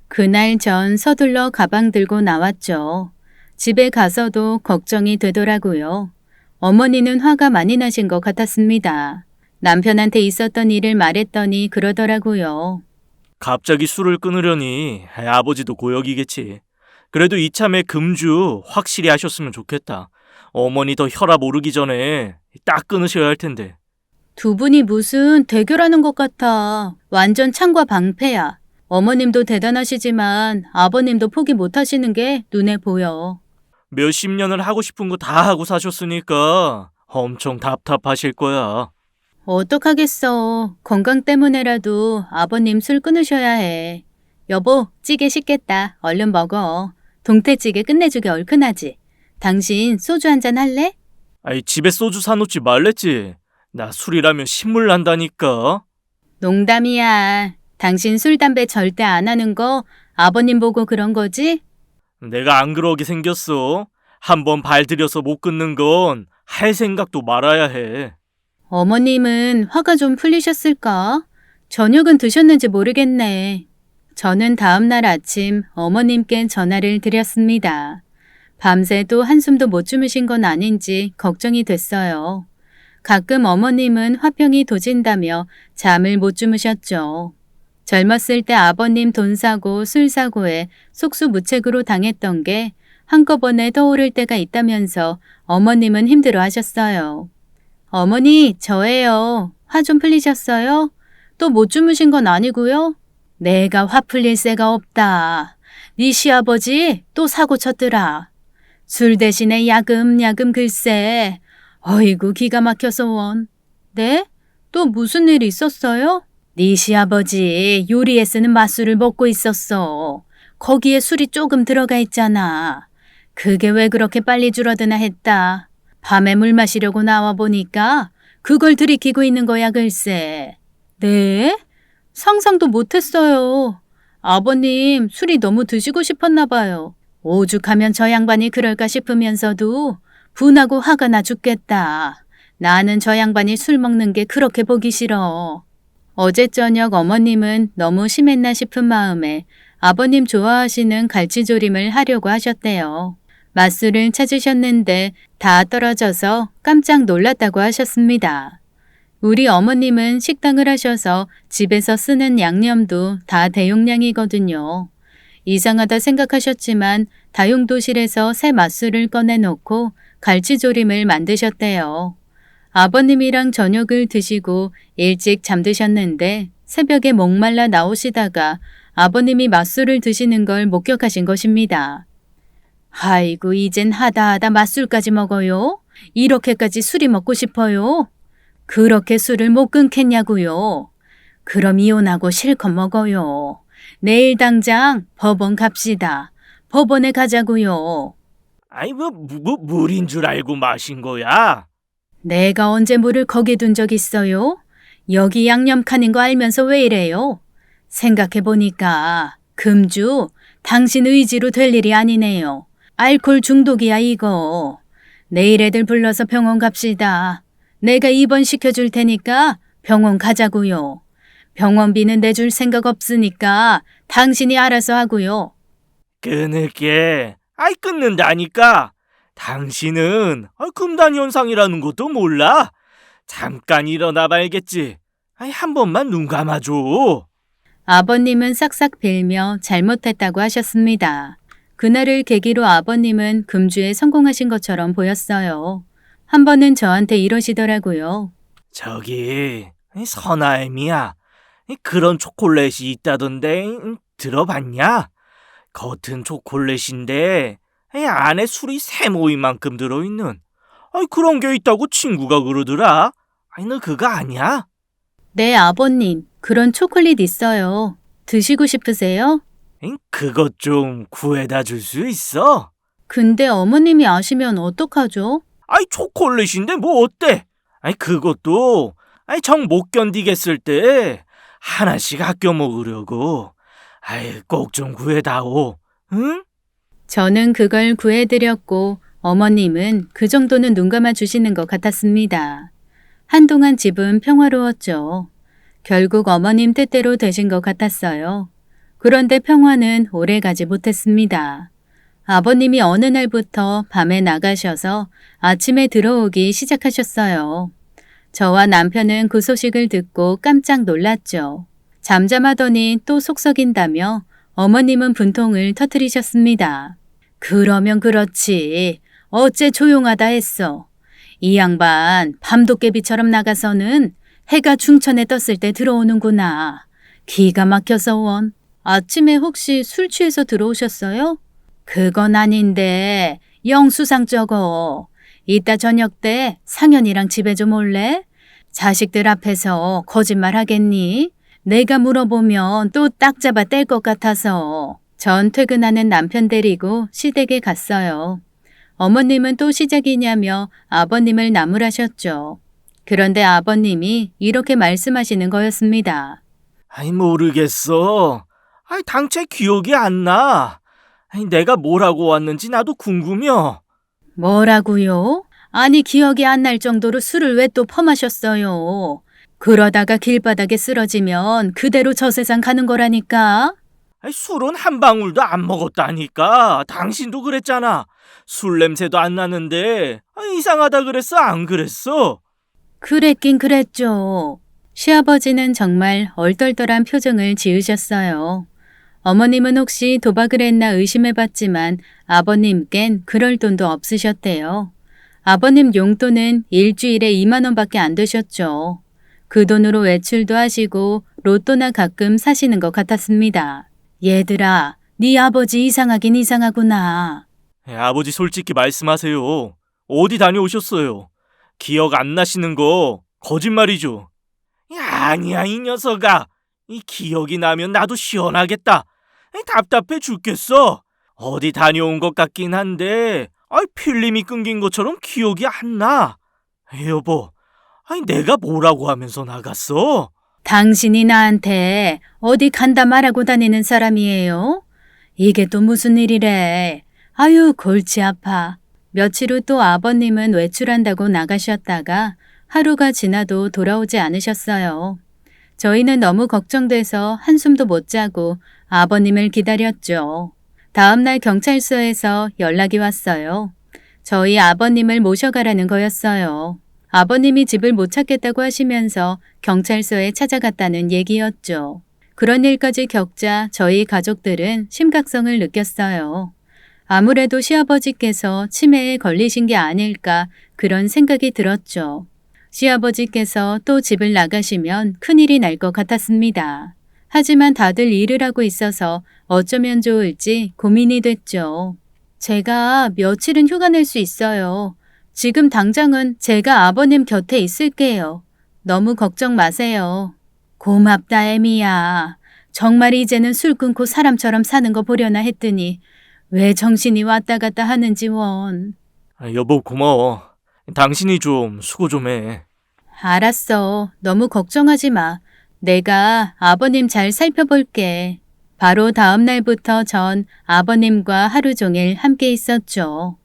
그날 전 서둘러 가방 들고 나왔죠. 집에 가서도 걱정이 되더라고요. 어머니는 화가 많이 나신 것 같았습니다. 남편한테 있었던 일을 말했더니 그러더라고요. 갑자기 술을 끊으려니 아버지도 고역이겠지. 그래도 이참에 금주 확실히 하셨으면 좋겠다. 어머니 더 혈압 오르기 전에 딱 끊으셔야 할 텐데. 두 분이 무슨 대결하는 것 같아. 완전 창과 방패야. 어머님도 대단하시지만 아버님도 포기 못 하시는 게 눈에 보여. 몇십 년을 하고 싶은 거 다 하고 사셨으니까 엄청 답답하실 거야. 어떡하겠어. 건강 때문에라도 아버님 술 끊으셔야 해. 여보, 찌개 식겠다. 얼른 먹어. 동태찌개 끝내주게 얼큰하지. 당신 소주 한잔 할래? 아이, 집에 소주 사놓지 말랬지. 나 술이라면 신물 난다니까. 농담이야. 당신 술, 담배 절대 안 하는 거 아버님 보고 그런 거지? 내가 안 그러게 생겼어. 한번 발 들여서 못 끊는 건 할 생각도 말아야 해. 어머님은 화가 좀 풀리셨을까? 저녁은 드셨는지 모르겠네. 저는 다음날 아침 어머님께 전화를 드렸습니다. 밤새도 한숨도 못 주무신 건 아닌지 걱정이 됐어요. 가끔 어머님은 화병이 도진다며 잠을 못 주무셨죠. 젊었을 때 아버님 돈 사고 술 사고에 속수무책으로 당했던 게 한꺼번에 떠오를 때가 있다면서 어머님은 힘들어 하셨어요. 어머니, 저예요. 화 좀 풀리셨어요? 또 못 주무신 건 아니고요? 내가 화 풀릴 새가 없다. 네 시아버지 또 사고 쳤더라. 술 대신에 야금야금 글쎄. 어이구 기가 막혀서 원. 네? 또 무슨 일 있었어요? 네 시아버지 요리에 쓰는 맛술을 먹고 있었어. 거기에 술이 조금 들어가 있잖아. 그게 왜 그렇게 빨리 줄어드나 했다. 밤에 물 마시려고 나와 보니까 그걸 들이키고 있는 거야 글쎄. 네? 상상도 못했어요. 아버님 술이 너무 드시고 싶었나 봐요. 오죽하면 저 양반이 그럴까 싶으면서도 분하고 화가 나 죽겠다. 나는 저 양반이 술 먹는 게 그렇게 보기 싫어. 어제 저녁 어머님은 너무 심했나 싶은 마음에 아버님 좋아하시는 갈치조림을 하려고 하셨대요. 맛술을 찾으셨는데 다 떨어져서 깜짝 놀랐다고 하셨습니다. 우리 어머님은 식당을 하셔서 집에서 쓰는 양념도 다 대용량이거든요. 이상하다 생각하셨지만 다용도실에서 새 맛술을 꺼내놓고 갈치조림을 만드셨대요. 아버님이랑 저녁을 드시고 일찍 잠드셨는데 새벽에 목말라 나오시다가 아버님이 맛술을 드시는 걸 목격하신 것입니다. 아이고 이젠 하다 맛술까지 먹어요? 이렇게까지 술이 먹고 싶어요? 그렇게 술을 못 끊겠냐고요? 그럼 이혼하고 실컷 먹어요. 내일 당장 법원 갑시다. 법원에 가자고요. 아이, 물인 줄 알고 마신 거야? 내가 언제 물을 거기 둔 적 있어요? 여기 양념칸인 거 알면서 왜 이래요? 생각해보니까 금주 당신 의지로 될 일이 아니네요. 알코올 중독이야 이거. 내일 애들 불러서 병원 갑시다. 내가 입원시켜줄 테니까 병원 가자고요. 병원비는 내줄 생각 없으니까 당신이 알아서 하고요. 끊을게. 아이, 끊는다니까. 당신은 금단 현상이라는 것도 몰라. 잠깐 일어나 봐야겠지. 아이, 한 번만 눈 감아줘. 아버님은 싹싹 빌며 잘못했다고 하셨습니다. 그날을 계기로 아버님은 금주에 성공하신 것처럼 보였어요. 한 번은 저한테 이러시더라고요. 저기, 선아임이야. 그런 초콜릿이 있다던데 들어봤냐? 겉은 초콜릿인데 안에 술이 세 모이만큼 들어있는 그런 게 있다고 친구가 그러더라. 너 그거 아니야? 네, 아버님. 그런 초콜릿 있어요. 드시고 싶으세요? 그것 좀 구해다 줄 수 있어? 근데 어머님이 아시면 어떡하죠? 초콜릿인데 뭐 어때? 그것도 정 못 견디겠을 때 하나씩 아껴 먹으려고. 꼭 좀 구해다오. 응? 저는 그걸 구해드렸고 어머님은 그 정도는 눈 감아 주시는 것 같았습니다. 한동안 집은 평화로웠죠. 결국 어머님 뜻대로 되신 것 같았어요. 그런데 평화는 오래가지 못했습니다. 아버님이 어느 날부터 밤에 나가셔서 아침에 들어오기 시작하셨어요. 저와 남편은 그 소식을 듣고 깜짝 놀랐죠. 잠잠하더니 또 속썩인다며 어머님은 분통을 터뜨리셨습니다. 그러면 그렇지. 어째 조용하다 했어. 이 양반 밤도깨비처럼 나가서는 해가 중천에 떴을 때 들어오는구나. 기가 막혀서 원. 아침에 혹시 술 취해서 들어오셨어요? 그건 아닌데 영수상 적어. 이따 저녁 때 상현이랑 집에 좀 올래? 자식들 앞에서 거짓말 하겠니? 내가 물어보면 또 딱 잡아 뗄 것 같아서. 전 퇴근하는 남편 데리고 시댁에 갔어요. 어머님은 또 시작이냐며 아버님을 나무라셨죠. 그런데 아버님이 이렇게 말씀하시는 거였습니다. 모르겠어. 당최 기억이 안 나. 내가 뭐라고 왔는지 나도 궁금해요. 뭐라고요? 아니 기억이 안 날 정도로 술을 왜 또 퍼마셨어요? 그러다가 길바닥에 쓰러지면 그대로 저 세상 가는 거라니까. 술은 한 방울도 안 먹었다니까. 당신도 그랬잖아. 술 냄새도 안 나는데 이상하다 그랬어, 안 그랬어? 그랬긴 그랬죠. 시아버지는 정말 얼떨떨한 표정을 지으셨어요. 어머님은 혹시 도박을 했나 의심해봤지만 아버님껜 그럴 돈도 없으셨대요. 아버님 용돈은 일주일에 2만 원밖에 안 되셨죠. 그 돈으로 외출도 하시고 로또나 가끔 사시는 것 같았습니다. 얘들아, 네 아버지 이상하긴 이상하구나. 아버지 솔직히 말씀하세요. 어디 다녀오셨어요? 기억 안 나시는 거 거짓말이죠. 아니야, 이 녀석아. 이 기억이 나면 나도 시원하겠다. 답답해 죽겠어. 어디 다녀온 것 같긴 한데 필름이 끊긴 것처럼 기억이 안 나. 여보, 내가 뭐라고 하면서 나갔어? 당신이 나한테 어디 간다 말하고 다니는 사람이에요? 이게 또 무슨 일이래. 아유, 골치 아파. 며칠 후 또 아버님은 외출한다고 나가셨다가 하루가 지나도 돌아오지 않으셨어요. 저희는 너무 걱정돼서 한숨도 못 자고 아버님을 기다렸죠. 다음날 경찰서에서 연락이 왔어요. 저희 아버님을 모셔가라는 거였어요. 아버님이 집을 못 찾겠다고 하시면서 경찰서에 찾아갔다는 얘기였죠. 그런 일까지 겪자 저희 가족들은 심각성을 느꼈어요. 아무래도 시아버지께서 치매에 걸리신 게 아닐까 그런 생각이 들었죠. 시아버지께서 또 집을 나가시면 큰일이 날 것 같았습니다. 하지만 다들 일을 하고 있어서 어쩌면 좋을지 고민이 됐죠. 제가 며칠은 휴가 낼 수 있어요. 지금 당장은 제가 아버님 곁에 있을게요. 너무 걱정 마세요. 고맙다, 에미야. 정말 이제는 술 끊고 사람처럼 사는 거 보려나 했더니 왜 정신이 왔다 갔다 하는지 원. 여보 고마워. 당신이 좀 수고 좀 해. 알았어. 너무 걱정하지 마. 내가 아버님 잘 살펴볼게. 바로 다음 날부터 전 아버님과 하루 종일 함께 있었죠.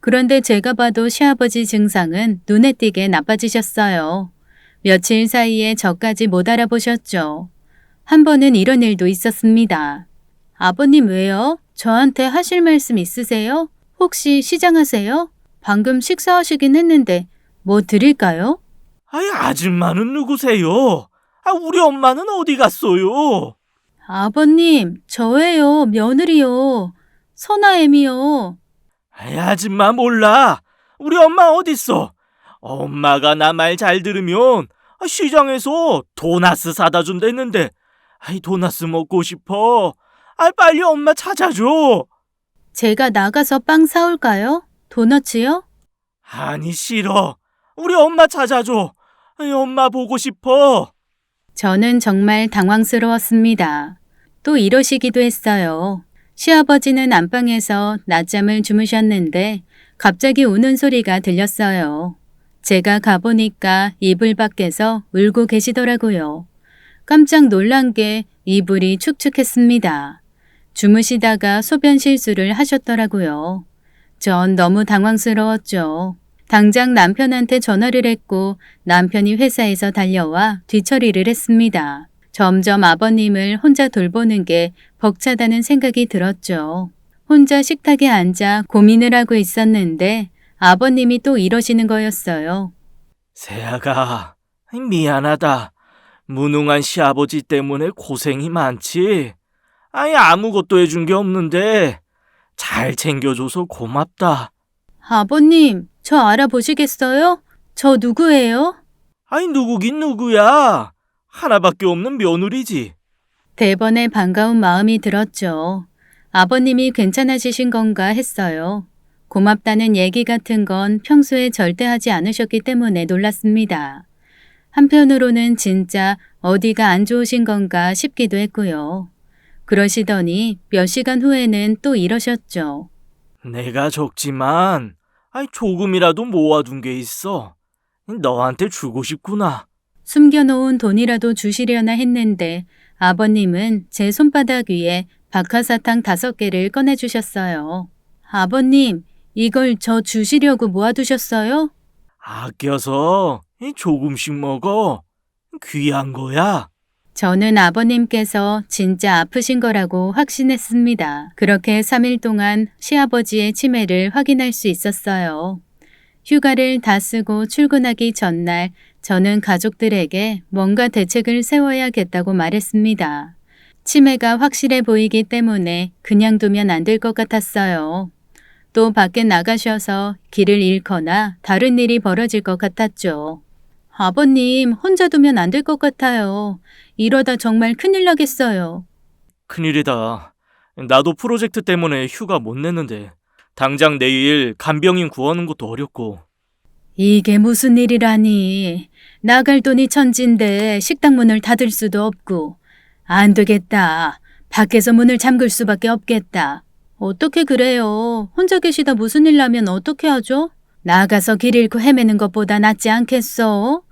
그런데 제가 봐도 시아버지 증상은 눈에 띄게 나빠지셨어요. 며칠 사이에 저까지 못 알아보셨죠. 한 번은 이런 일도 있었습니다. 아버님 왜요? 저한테 하실 말씀 있으세요? 혹시 시장하세요? 방금 식사하시긴 했는데 뭐 드릴까요? 아줌마는 누구세요? 우리 엄마는 어디 갔어요? 아버님, 저예요. 며느리요. 선아엠이요. 아줌마 몰라. 우리 엄마 어딨어? 엄마가 나 말 잘 들으면 시장에서 도나스 사다 준댔는데 도나스 먹고 싶어. 빨리 엄마 찾아줘. 제가 나가서 빵 사올까요? 도너츠요? 아니 싫어. 우리 엄마 찾아줘. 엄마 보고 싶어. 저는 정말 당황스러웠습니다. 또 이러시기도 했어요. 시아버지는 안방에서 낮잠을 주무셨는데 갑자기 우는 소리가 들렸어요. 제가 가보니까 이불 밖에서 울고 계시더라고요. 깜짝 놀란 게 이불이 축축했습니다. 주무시다가 소변 실수를 하셨더라고요. 전 너무 당황스러웠죠. 당장 남편한테 전화를 했고 남편이 회사에서 달려와 뒤처리를 했습니다. 점점 아버님을 혼자 돌보는 게 벅차다는 생각이 들었죠. 혼자 식탁에 앉아 고민을 하고 있었는데 아버님이 또 이러시는 거였어요. 세아가 미안하다. 무능한 시아버지 때문에 고생이 많지. 아무것도 해준 게 없는데 잘 챙겨줘서 고맙다. 아버님, 저 알아보시겠어요? 저 누구예요? 누구긴 누구야. 하나밖에 없는 며느리지. 대번에 반가운 마음이 들었죠. 아버님이 괜찮아지신 건가 했어요. 고맙다는 얘기 같은 건 평소에 절대 하지 않으셨기 때문에 놀랐습니다. 한편으로는 진짜 어디가 안 좋으신 건가 싶기도 했고요. 그러시더니 몇 시간 후에는 또 이러셨죠. 내가 적지만 조금이라도 모아둔 게 있어. 너한테 주고 싶구나. 숨겨놓은 돈이라도 주시려나 했는데 아버님은 제 손바닥 위에 박하사탕 5개를 꺼내주셨어요. 아버님, 이걸 저 주시려고 모아두셨어요? 아껴서 조금씩 먹어. 귀한 거야. 저는 아버님께서 진짜 아프신 거라고 확신했습니다. 그렇게 3일 동안 시아버지의 치매를 확인할 수 있었어요. 휴가를 다 쓰고 출근하기 전날 저는 가족들에게 뭔가 대책을 세워야겠다고 말했습니다. 치매가 확실해 보이기 때문에 그냥 두면 안 될 것 같았어요. 또 밖에 나가셔서 길을 잃거나 다른 일이 벌어질 것 같았죠. 아버님, 혼자 두면 안 될 것 같아요. 이러다 정말 큰일 나겠어요. 큰일이다. 나도 프로젝트 때문에 휴가 못 냈는데 당장 내일 간병인 구하는 것도 어렵고. 이게 무슨 일이라니. 나갈 돈이 천진데 식당 문을 닫을 수도 없고. 안 되겠다. 밖에서 문을 잠글 수밖에 없겠다. 어떻게 그래요? 혼자 계시다 무슨 일 나면 어떻게 하죠? 나가서 길 잃고 헤매는 것보다 낫지 않겠어?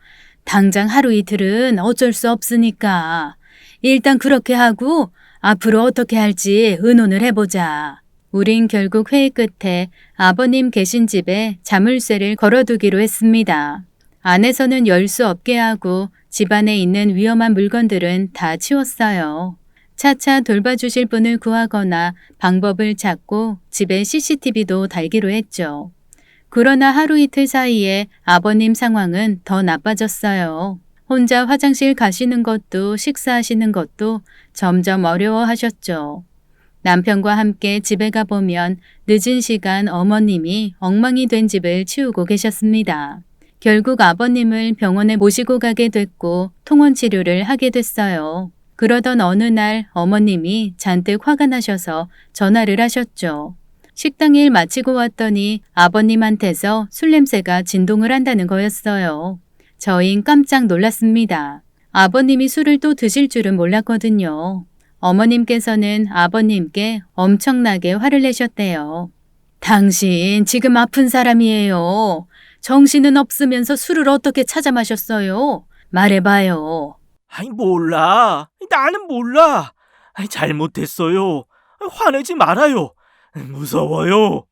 당장 하루 이틀은 어쩔 수 없으니까. 일단 그렇게 하고 앞으로 어떻게 할지 의논을 해보자. 우린 결국 회의 끝에 아버님 계신 집에 자물쇠를 걸어두기로 했습니다. 안에서는 열 수 없게 하고 집안에 있는 위험한 물건들은 다 치웠어요. 차차 돌봐주실 분을 구하거나 방법을 찾고 집에 CCTV도 달기로 했죠. 그러나 하루 이틀 사이에 아버님 상황은 더 나빠졌어요. 혼자 화장실 가시는 것도 식사하시는 것도 점점 어려워하셨죠. 남편과 함께 집에 가보면 늦은 시간 어머님이 엉망이 된 집을 치우고 계셨습니다. 결국 아버님을 병원에 모시고 가게 됐고 통원 치료를 하게 됐어요. 그러던 어느 날 어머님이 잔뜩 화가 나셔서 전화를 하셨죠. 식당 일 마치고 왔더니 아버님한테서 술 냄새가 진동을 한다는 거였어요. 저흰 깜짝 놀랐습니다. 아버님이 술을 또 드실 줄은 몰랐거든요. 어머님께서는 아버님께 엄청나게 화를 내셨대요. 당신 지금 아픈 사람이에요. 정신은 없으면서 술을 어떻게 찾아 마셨어요? 말해봐요. 아니, 몰라. 나는 몰라. 아니, 잘못했어요. 화내지 말아요. 무서워요.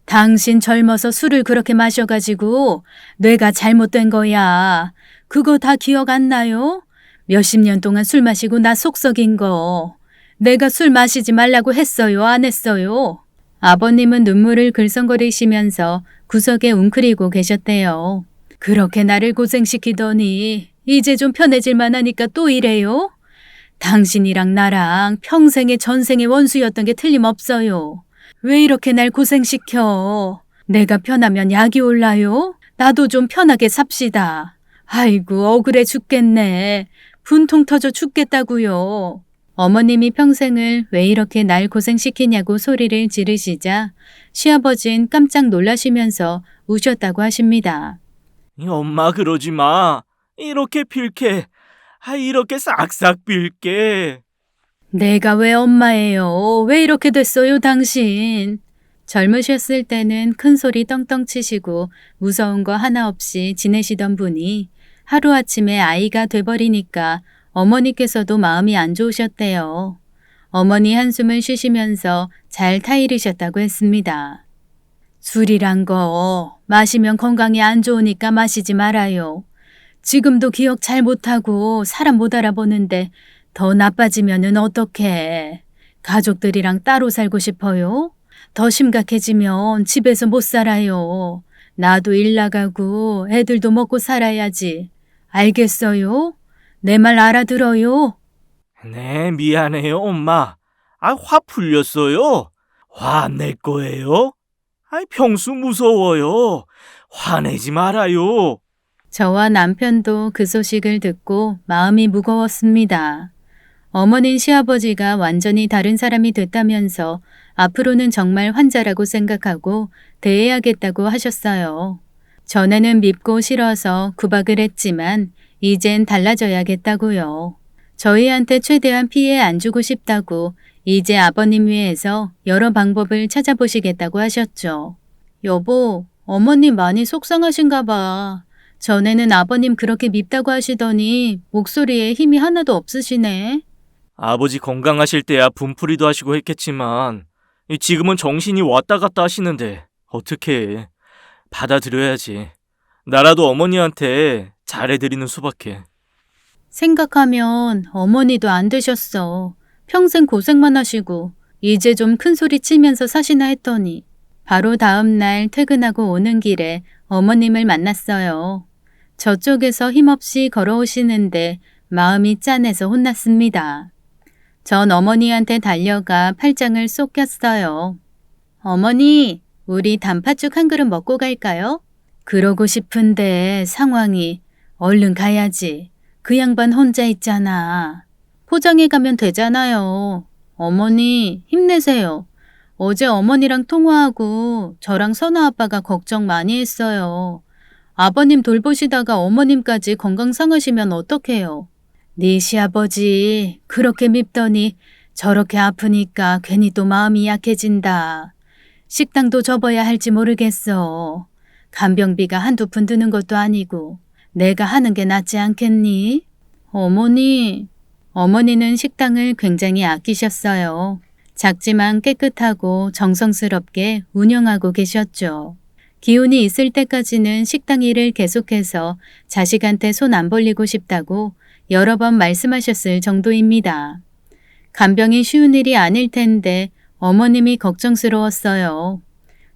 당신 젊어서 술을 그렇게 마셔가지고 뇌가 잘못된 거야. 그거 다 기억 안 나요? 몇십 년 동안 술 마시고 나 속썩인 거. 내가 술 마시지 말라고 했어요? 안 했어요? 아버님은 눈물을 글썽거리시면서 구석에 웅크리고 계셨대요. 그렇게 나를 고생시키더니 이제 좀 편해질 만하니까 또 이래요? 당신이랑 나랑 평생의 전생의 원수였던 게 틀림없어요. 왜 이렇게 날 고생시켜? 내가 편하면 약이 올라요? 나도 좀 편하게 삽시다. 아이고, 억울해 죽겠네. 분통 터져 죽겠다고요. 어머님이 평생을 왜 이렇게 날 고생시키냐고 소리를 지르시자 시아버진 깜짝 놀라시면서 우셨다고 하십니다. 엄마 그러지 마. 이렇게 빌게. 이렇게 싹싹 빌게. 내가 왜 엄마예요? 왜 이렇게 됐어요, 당신? 젊으셨을 때는 큰 소리 떵떵 치시고 무서운 거 하나 없이 지내시던 분이 하루아침에 아이가 돼버리니까 어머니께서도 마음이 안 좋으셨대요. 어머니 한숨을 쉬시면서 잘 타이르셨다고 했습니다. 술이란 거 마시면 건강에 안 좋으니까 마시지 말아요. 지금도 기억 잘 못하고 사람 못 알아보는데 더 나빠지면은 어떡해. 가족들이랑 따로 살고 싶어요? 더 심각해지면 집에서 못 살아요. 나도 일 나가고 애들도 먹고 살아야지. 알겠어요? 내 말 알아들어요? 네, 미안해요, 엄마. 화 풀렸어요? 화 안 낼 거예요? 평소 무서워요. 화내지 말아요. 저와 남편도 그 소식을 듣고 마음이 무거웠습니다. 어머닌 시아버지가 완전히 다른 사람이 됐다면서 앞으로는 정말 환자라고 생각하고 대해야겠다고 하셨어요. 전에는 밉고 싫어서 구박을 했지만 이젠 달라져야겠다고요. 저희한테 최대한 피해 안 주고 싶다고 이제 아버님 위해서 여러 방법을 찾아보시겠다고 하셨죠. 여보, 어머님 많이 속상하신가 봐. 전에는 아버님 그렇게 밉다고 하시더니 목소리에 힘이 하나도 없으시네. 아버지 건강하실 때야 분풀이도 하시고 했겠지만 지금은 정신이 왔다 갔다 하시는데 어떻게 해. 받아들여야지. 나라도 어머니한테 잘해드리는 수밖에. 생각하면 어머니도 안 되셨어. 평생 고생만 하시고 이제 좀 큰 소리 치면서 사시나 했더니 바로 다음 날 퇴근하고 오는 길에 어머님을 만났어요. 저쪽에서 힘없이 걸어오시는데 마음이 짠해서 혼났습니다. 전 어머니한테 달려가 팔짱을 쏙 꼈어요. 어머니, 우리 단팥죽 한 그릇 먹고 갈까요? 그러고 싶은데 상황이 얼른 가야지. 그 양반 혼자 있잖아. 포장해 가면 되잖아요. 어머니, 힘내세요. 어제 어머니랑 통화하고 저랑 선아 아빠가 걱정 많이 했어요. 아버님 돌보시다가 어머님까지 건강 상하시면 어떡해요? 네 시아버지 그렇게 밉더니 저렇게 아프니까 괜히 또 마음이 약해진다. 식당도 접어야 할지 모르겠어. 간병비가 한두 푼 드는 것도 아니고 내가 하는 게 낫지 않겠니? 어머니는 식당을 굉장히 아끼셨어요. 작지만 깨끗하고 정성스럽게 운영하고 계셨죠. 기운이 있을 때까지는 식당 일을 계속해서 자식한테 손 안 벌리고 싶다고 여러 번 말씀하셨을 정도입니다. 간병이 쉬운 일이 아닐 텐데 어머님이 걱정스러웠어요.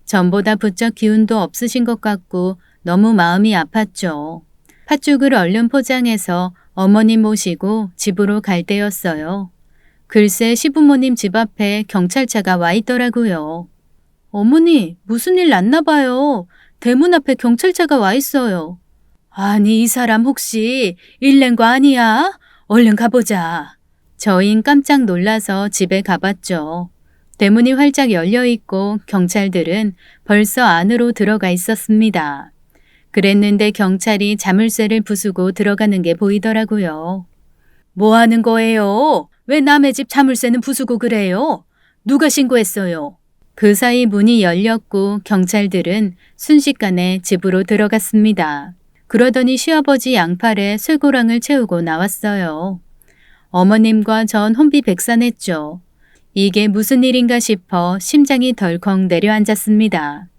전보다 부쩍 기운도 없으신 것 같고 너무 마음이 아팠죠. 팥죽을 얼른 포장해서 어머님 모시고 집으로 갈 때였어요. 글쎄 시부모님 집 앞에 경찰차가 와 있더라고요. 어머니, 무슨 일 났나 봐요. 대문 앞에 경찰차가 와 있어요. 아니, 이 사람 혹시 일 낸 거 아니야? 얼른 가보자. 저흰 깜짝 놀라서 집에 가봤죠. 대문이 활짝 열려 있고 경찰들은 벌써 안으로 들어가 있었습니다. 그랬는데 경찰이 자물쇠를 부수고 들어가는 게 보이더라고요. 뭐 하는 거예요? 왜 남의 집 자물쇠는 부수고 그래요? 누가 신고했어요? 그 사이 문이 열렸고 경찰들은 순식간에 집으로 들어갔습니다. 그러더니 시아버지 양팔에 쇠고랑을 채우고 나왔어요. 어머님과 전 혼비백산했죠. 이게 무슨 일인가 싶어 심장이 덜컥 내려앉았습니다.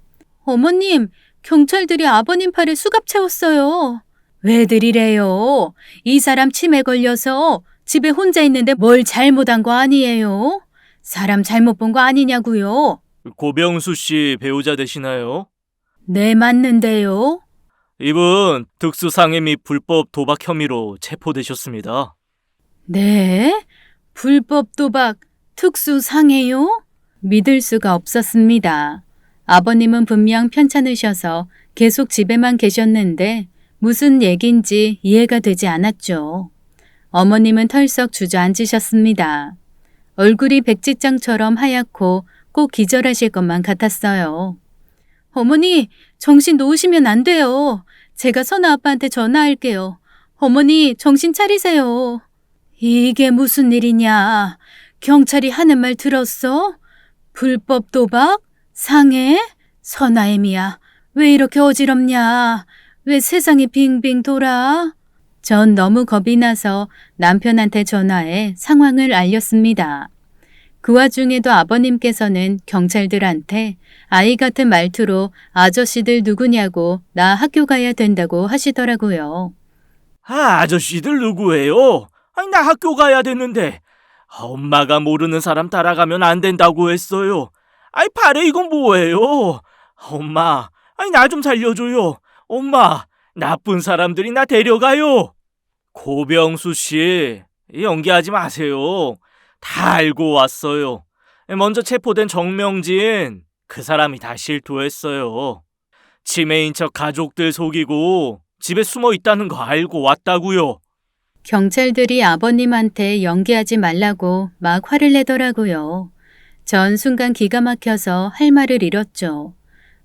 어머님, 경찰들이 아버님 팔에 수갑 채웠어요. 왜들 이래요? 이 사람 치매 걸려서 집에 혼자 있는데 뭘 잘못한 거 아니에요? 사람 잘못 본 거 아니냐고요? 고병수 씨 배우자 되시나요? 네, 맞는데요. 이분 특수상해 및 불법 도박 혐의로 체포되셨습니다. 네? 불법 도박, 특수상해요? 믿을 수가 없었습니다. 아버님은 분명 편찮으셔서 계속 집에만 계셨는데 무슨 얘긴지 이해가 되지 않았죠. 어머님은 털썩 주저앉으셨습니다. 얼굴이 백지장처럼 하얗고 꼭 기절하실 것만 같았어요. 어머니, 정신 놓으시면 안 돼요. 제가 선아 아빠한테 전화할게요. 어머니, 정신 차리세요. 이게 무슨 일이냐? 경찰이 하는 말 들었어? 불법 도박? 상해? 선아애미야, 왜 이렇게 어지럽냐? 왜 세상이 빙빙 돌아? 전 너무 겁이 나서 남편한테 전화해 상황을 알렸습니다. 그 와중에도 아버님께서는 경찰들한테 아이 같은 말투로 아저씨들 누구냐고 나 학교 가야 된다고 하시더라고요. 아저씨들 누구예요? 아니, 나 학교 가야 되는데. 엄마가 모르는 사람 따라가면 안 된다고 했어요. 아이, 팔에 이건 뭐예요? 엄마, 아니, 나 좀 살려줘요. 엄마, 나쁜 사람들이 나 데려가요. 고병수 씨, 연기하지 마세요. 다 알고 왔어요. 먼저 체포된 정명진, 그 사람이 다 실토했어요. 치매인 척 가족들 속이고 집에 숨어 있다는 거 알고 왔다고요. 경찰들이 아버님한테 연기하지 말라고 막 화를 내더라고요. 전 순간 기가 막혀서 할 말을 잃었죠.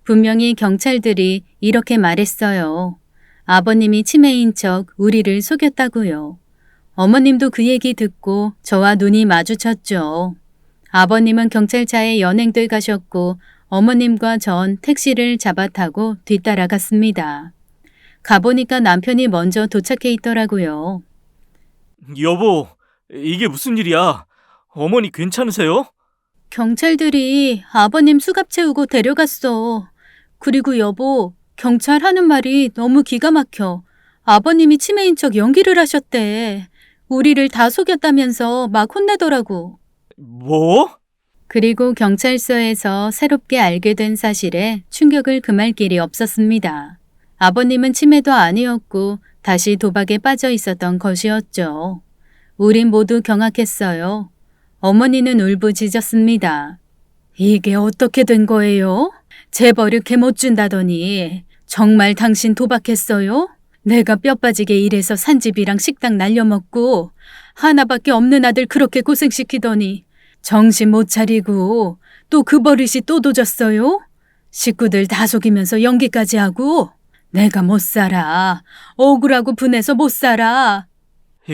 분명히 경찰들이 이렇게 말했어요. 아버님이 치매인 척 우리를 속였다고요. 어머님도 그 얘기 듣고 저와 눈이 마주쳤죠. 아버님은 경찰차에 연행들 가셨고 어머님과 전 택시를 잡아 타고 뒤따라갔습니다. 가보니까 남편이 먼저 도착해 있더라고요. 여보, 이게 무슨 일이야? 어머니 괜찮으세요? 경찰들이 아버님 수갑 채우고 데려갔어. 그리고 여보, 경찰 하는 말이 너무 기가 막혀. 아버님이 치매인 척 연기를 하셨대. 우리를 다 속였다면서 막 혼내더라고. 뭐? 그리고 경찰서에서 새롭게 알게 된 사실에 충격을 금할 길이 없었습니다. 아버님은 치매도 아니었고 다시 도박에 빠져 있었던 것이었죠. 우린 모두 경악했어요. 어머니는 울부짖었습니다. 이게 어떻게 된 거예요? 재벌을 개못 준다더니 정말 당신 도박했어요? 내가 뼈 빠지게 일해서 산 집이랑 식당 날려먹고 하나밖에 없는 아들 그렇게 고생시키더니 정신 못 차리고 또 그 버릇이 또 도졌어요? 식구들 다 속이면서 연기까지 하고 내가 못 살아. 억울하고 분해서 못 살아.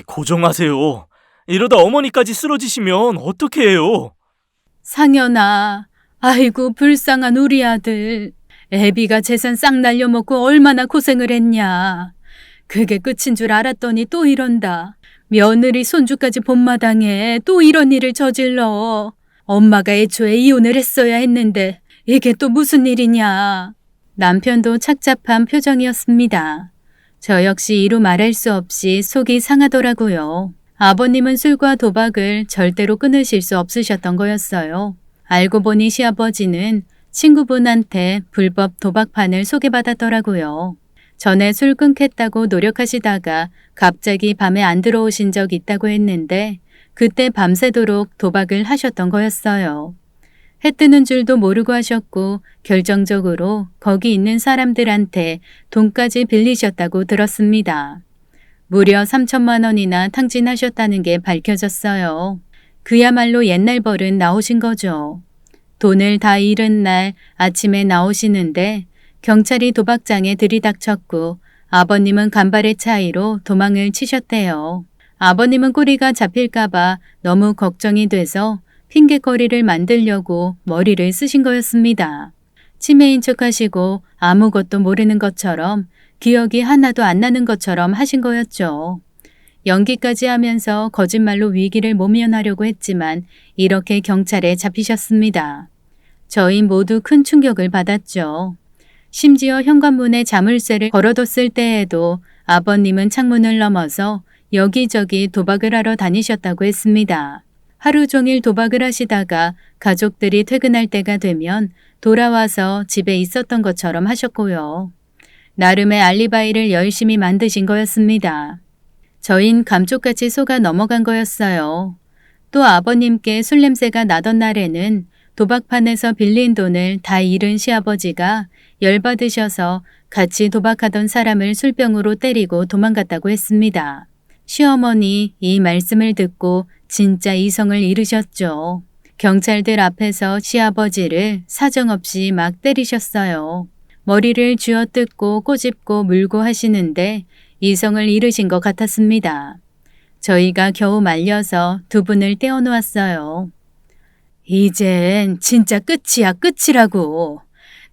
고정하세요. 이러다 어머니까지 쓰러지시면 어떻게 해요? 상현아, 아이고 불쌍한 우리 아들. 애비가 재산 싹 날려먹고 얼마나 고생을 했냐. 그게 끝인 줄 알았더니 또 이런다. 며느리 손주까지 본마당에 또 이런 일을 저질러. 엄마가 애초에 이혼을 했어야 했는데 이게 또 무슨 일이냐. 남편도 착잡한 표정이었습니다. 저 역시 이루 말할 수 없이 속이 상하더라고요. 아버님은 술과 도박을 절대로 끊으실 수 없으셨던 거였어요. 알고 보니 시아버지는 친구분한테 불법 도박판을 소개받았더라고요. 전에 술 끊겠다고 노력하시다가 갑자기 밤에 안 들어오신 적 있다고 했는데 그때 밤새도록 도박을 하셨던 거였어요. 해 뜨는 줄도 모르고 하셨고 결정적으로 거기 있는 사람들한테 돈까지 빌리셨다고 들었습니다. 무려 3천만 원이나 탕진하셨다는 게 밝혀졌어요. 그야말로 옛날 버릇 나오신 거죠. 돈을 다 잃은 날 아침에 나오시는데 경찰이 도박장에 들이닥쳤고 아버님은 간발의 차이로 도망을 치셨대요. 아버님은 꼬리가 잡힐까봐 너무 걱정이 돼서 핑계거리를 만들려고 머리를 쓰신 거였습니다. 치매인 척하시고 아무것도 모르는 것처럼 기억이 하나도 안 나는 것처럼 하신 거였죠. 연기까지 하면서 거짓말로 위기를 모면하려고 했지만 이렇게 경찰에 잡히셨습니다. 저희 모두 큰 충격을 받았죠. 심지어 현관문에 자물쇠를 걸어뒀을 때에도 아버님은 창문을 넘어서 여기저기 도박을 하러 다니셨다고 했습니다. 하루 종일 도박을 하시다가 가족들이 퇴근할 때가 되면 돌아와서 집에 있었던 것처럼 하셨고요. 나름의 알리바이를 열심히 만드신 거였습니다. 저흰 감쪽같이 속아 넘어간 거였어요. 또 아버님께 술 냄새가 나던 날에는 도박판에서 빌린 돈을 다 잃은 시아버지가 열받으셔서 같이 도박하던 사람을 술병으로 때리고 도망갔다고 했습니다. 시어머니 이 말씀을 듣고 진짜 이성을 잃으셨죠. 경찰들 앞에서 시아버지를 사정없이 막 때리셨어요. 머리를 쥐어뜯고 꼬집고 물고 하시는데 이성을 잃으신 것 같았습니다. 저희가 겨우 말려서 두 분을 떼어놓았어요. 이젠 진짜 끝이야, 끝이라고.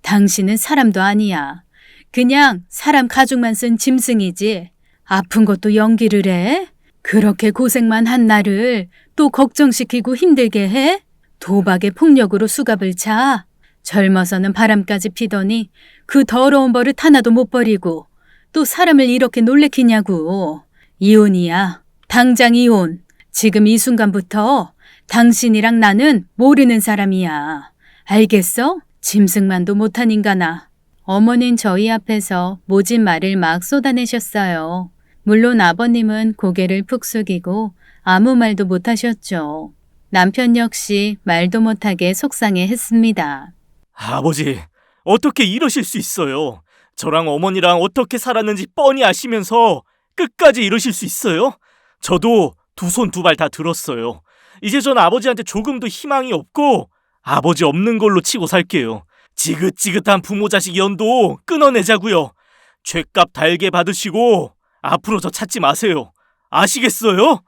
당신은 사람도 아니야. 그냥 사람 가죽만 쓴 짐승이지. 아픈 것도 연기를 해? 그렇게 고생만 한 나를 또 걱정시키고 힘들게 해? 도박에 폭력으로 수갑을 차? 젊어서는 바람까지 피더니 그 더러운 버릇 하나도 못 버리고 또 사람을 이렇게 놀래키냐고. 이혼이야. 당장 이혼. 지금 이 순간부터 당신이랑 나는 모르는 사람이야. 알겠어? 짐승만도 못한 인간아. 어머니는 저희 앞에서 모진 말을 막 쏟아내셨어요. 물론 아버님은 고개를 푹 숙이고 아무 말도 못하셨죠. 남편 역시 말도 못하게 속상해 했습니다. 아버지, 어떻게 이러실 수 있어요? 저랑 어머니랑 어떻게 살았는지 뻔히 아시면서 끝까지 이러실 수 있어요? 저도 두 손 두 발 다 들었어요. 이제 전 아버지한테 조금도 희망이 없고 아버지 없는 걸로 치고 살게요. 지긋지긋한 부모 자식 연도 끊어내자고요. 죗값 달게 받으시고 앞으로 저 찾지 마세요. 아시겠어요?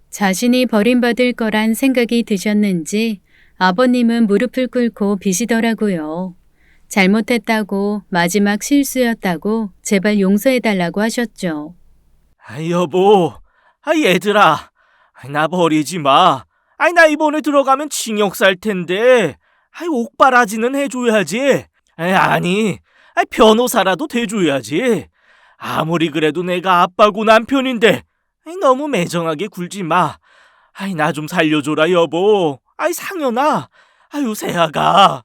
자신이 버림받을 거란 생각이 드셨는지 아버님은 무릎을 꿇고 비시더라고요. 잘못했다고 마지막 실수였다고 제발 용서해달라고 하셨죠. 여보, 얘들아, 나 버리지 마. 나 이번에 들어가면 징역 살 텐데 옥바라지는 해줘야지. 아니, 변호사라도 돼줘야지. 아무리 그래도 내가 아빠고 남편인데 너무 매정하게 굴지 마. 나 좀 살려줘라 여보. 상현아, 세아가.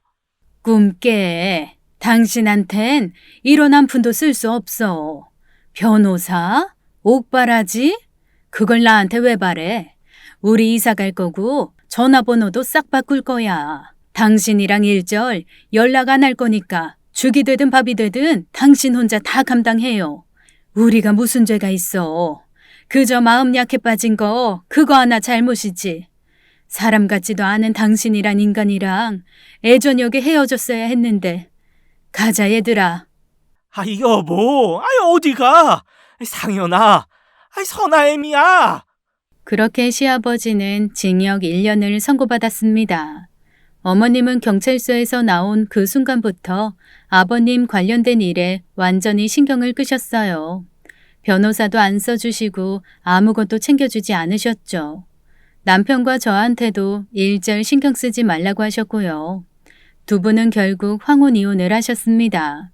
꿈깨. 당신한텐 이런 한 푼도 쓸 수 없어. 변호사? 옥바라지? 그걸 나한테 왜 바래? 우리 이사 갈 거고 전화번호도 싹 바꿀 거야. 당신이랑 일절 연락 안 할 거니까 죽이 되든 밥이 되든 당신 혼자 다 감당해요. 우리가 무슨 죄가 있어. 그저 마음 약해 빠진 거 그거 하나 잘못이지. 사람 같지도 않은 당신이란 인간이랑 애저녁에 헤어졌어야 했는데. 가자 얘들아. 여보, 어디가? 상현아, 선아엠이야. 그렇게 시아버지는 징역 1년을 선고받았습니다. 어머님은 경찰서에서 나온 그 순간부터 아버님 관련된 일에 완전히 신경을 끄셨어요. 변호사도 안 써주시고 아무것도 챙겨주지 않으셨죠. 남편과 저한테도 일절 신경 쓰지 말라고 하셨고요. 두 분은 결국 황혼 이혼을 하셨습니다.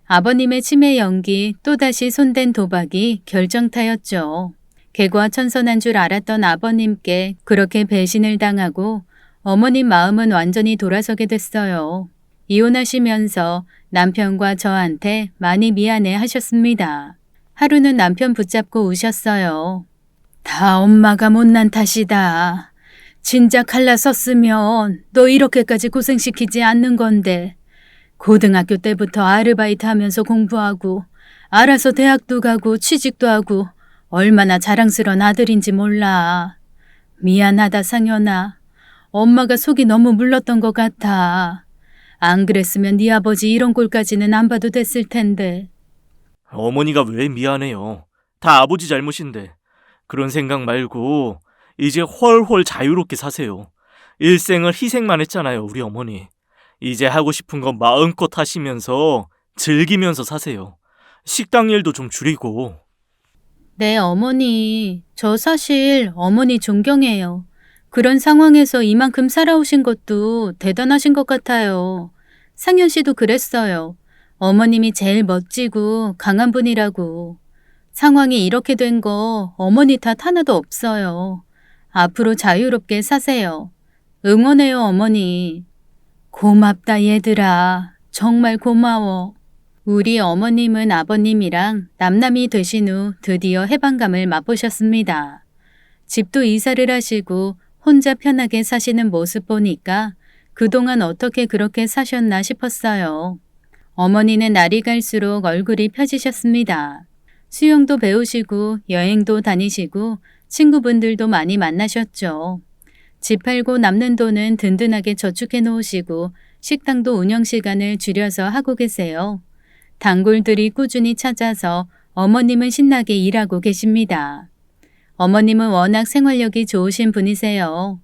아버님의 치매 연기 또다시 손댄 도박이 결정타였죠. 개과천선한 줄 알았던 아버님께 그렇게 배신을 당하고 어머님 마음은 완전히 돌아서게 됐어요. 이혼하시면서 남편과 저한테 많이 미안해 하셨습니다. 하루는 남편 붙잡고 우셨어요. 다 엄마가 못난 탓이다. 진작 갈라섰으면 너 이렇게까지 고생시키지 않는 건데. 고등학교 때부터 아르바이트 하면서 공부하고 알아서 대학도 가고 취직도 하고 얼마나 자랑스러운 아들인지 몰라. 미안하다 상현아. 엄마가 속이 너무 물렀던 것 같아. 안 그랬으면 네 아버지 이런 꼴까지는 안 봐도 됐을 텐데. 어머니가 왜 미안해요? 다 아버지 잘못인데. 그런 생각 말고 이제 훨훨 자유롭게 사세요. 일생을 희생만 했잖아요, 우리 어머니. 이제 하고 싶은 거 마음껏 하시면서 즐기면서 사세요. 식당 일도 좀 줄이고. 네, 어머니. 저 사실 어머니 존경해요. 그런 상황에서 이만큼 살아오신 것도 대단하신 것 같아요. 상현 씨도 그랬어요. 어머님이 제일 멋지고 강한 분이라고. 상황이 이렇게 된 거 어머니 탓 하나도 없어요. 앞으로 자유롭게 사세요. 응원해요, 어머니. 고맙다, 얘들아. 정말 고마워. 우리 어머님은 아버님이랑 남남이 되신 후 드디어 해방감을 맛보셨습니다. 집도 이사를 하시고 혼자 편하게 사시는 모습 보니까 그동안 어떻게 그렇게 사셨나 싶었어요. 어머니는 날이 갈수록 얼굴이 펴지셨습니다. 수영도 배우시고 여행도 다니시고 친구분들도 많이 만나셨죠. 집 팔고 남는 돈은 든든하게 저축해 놓으시고 식당도 운영 시간을 줄여서 하고 계세요. 단골들이 꾸준히 찾아서 어머님은 신나게 일하고 계십니다. 어머님은 워낙 생활력이 좋으신 분이세요.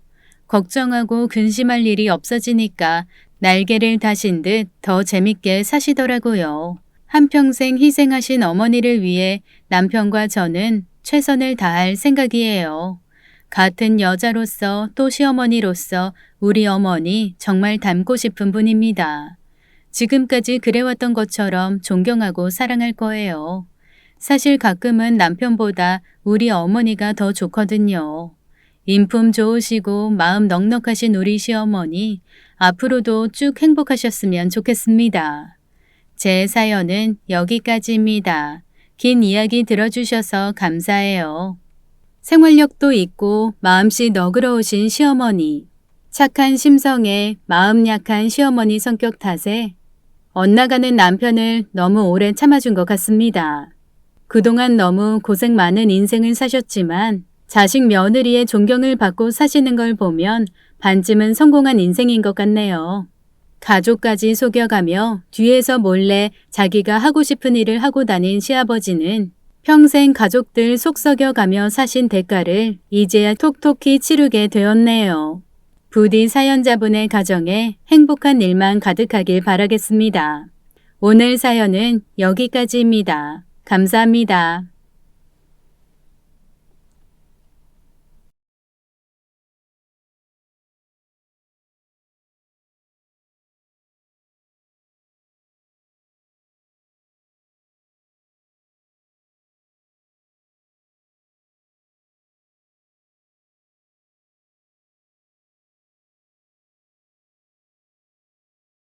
걱정하고 근심할 일이 없어지니까 날개를 다신 듯 더 재밌게 사시더라고요. 한평생 희생하신 어머니를 위해 남편과 저는 최선을 다할 생각이에요. 같은 여자로서 또 시어머니로서 우리 어머니 정말 닮고 싶은 분입니다. 지금까지 그래왔던 것처럼 존경하고 사랑할 거예요. 사실 가끔은 남편보다 우리 어머니가 더 좋거든요. 인품 좋으시고 마음 넉넉하신 우리 시어머니, 앞으로도 쭉 행복하셨으면 좋겠습니다. 제 사연은 여기까지입니다. 긴 이야기 들어주셔서 감사해요. 생활력도 있고 마음씨 너그러우신 시어머니, 착한 심성에 마음 약한 시어머니 성격 탓에 엇나가는 남편을 너무 오래 참아준 것 같습니다. 그동안 너무 고생 많은 인생을 사셨지만 자식 며느리의 존경을 받고 사시는 걸 보면 반쯤은 성공한 인생인 것 같네요. 가족까지 속여가며 뒤에서 몰래 자기가 하고 싶은 일을 하고 다닌 시아버지는 평생 가족들 속 썩여가며 사신 대가를 이제야 톡톡히 치르게 되었네요. 부디 사연자분의 가정에 행복한 일만 가득하길 바라겠습니다. 오늘 사연은 여기까지입니다. 감사합니다.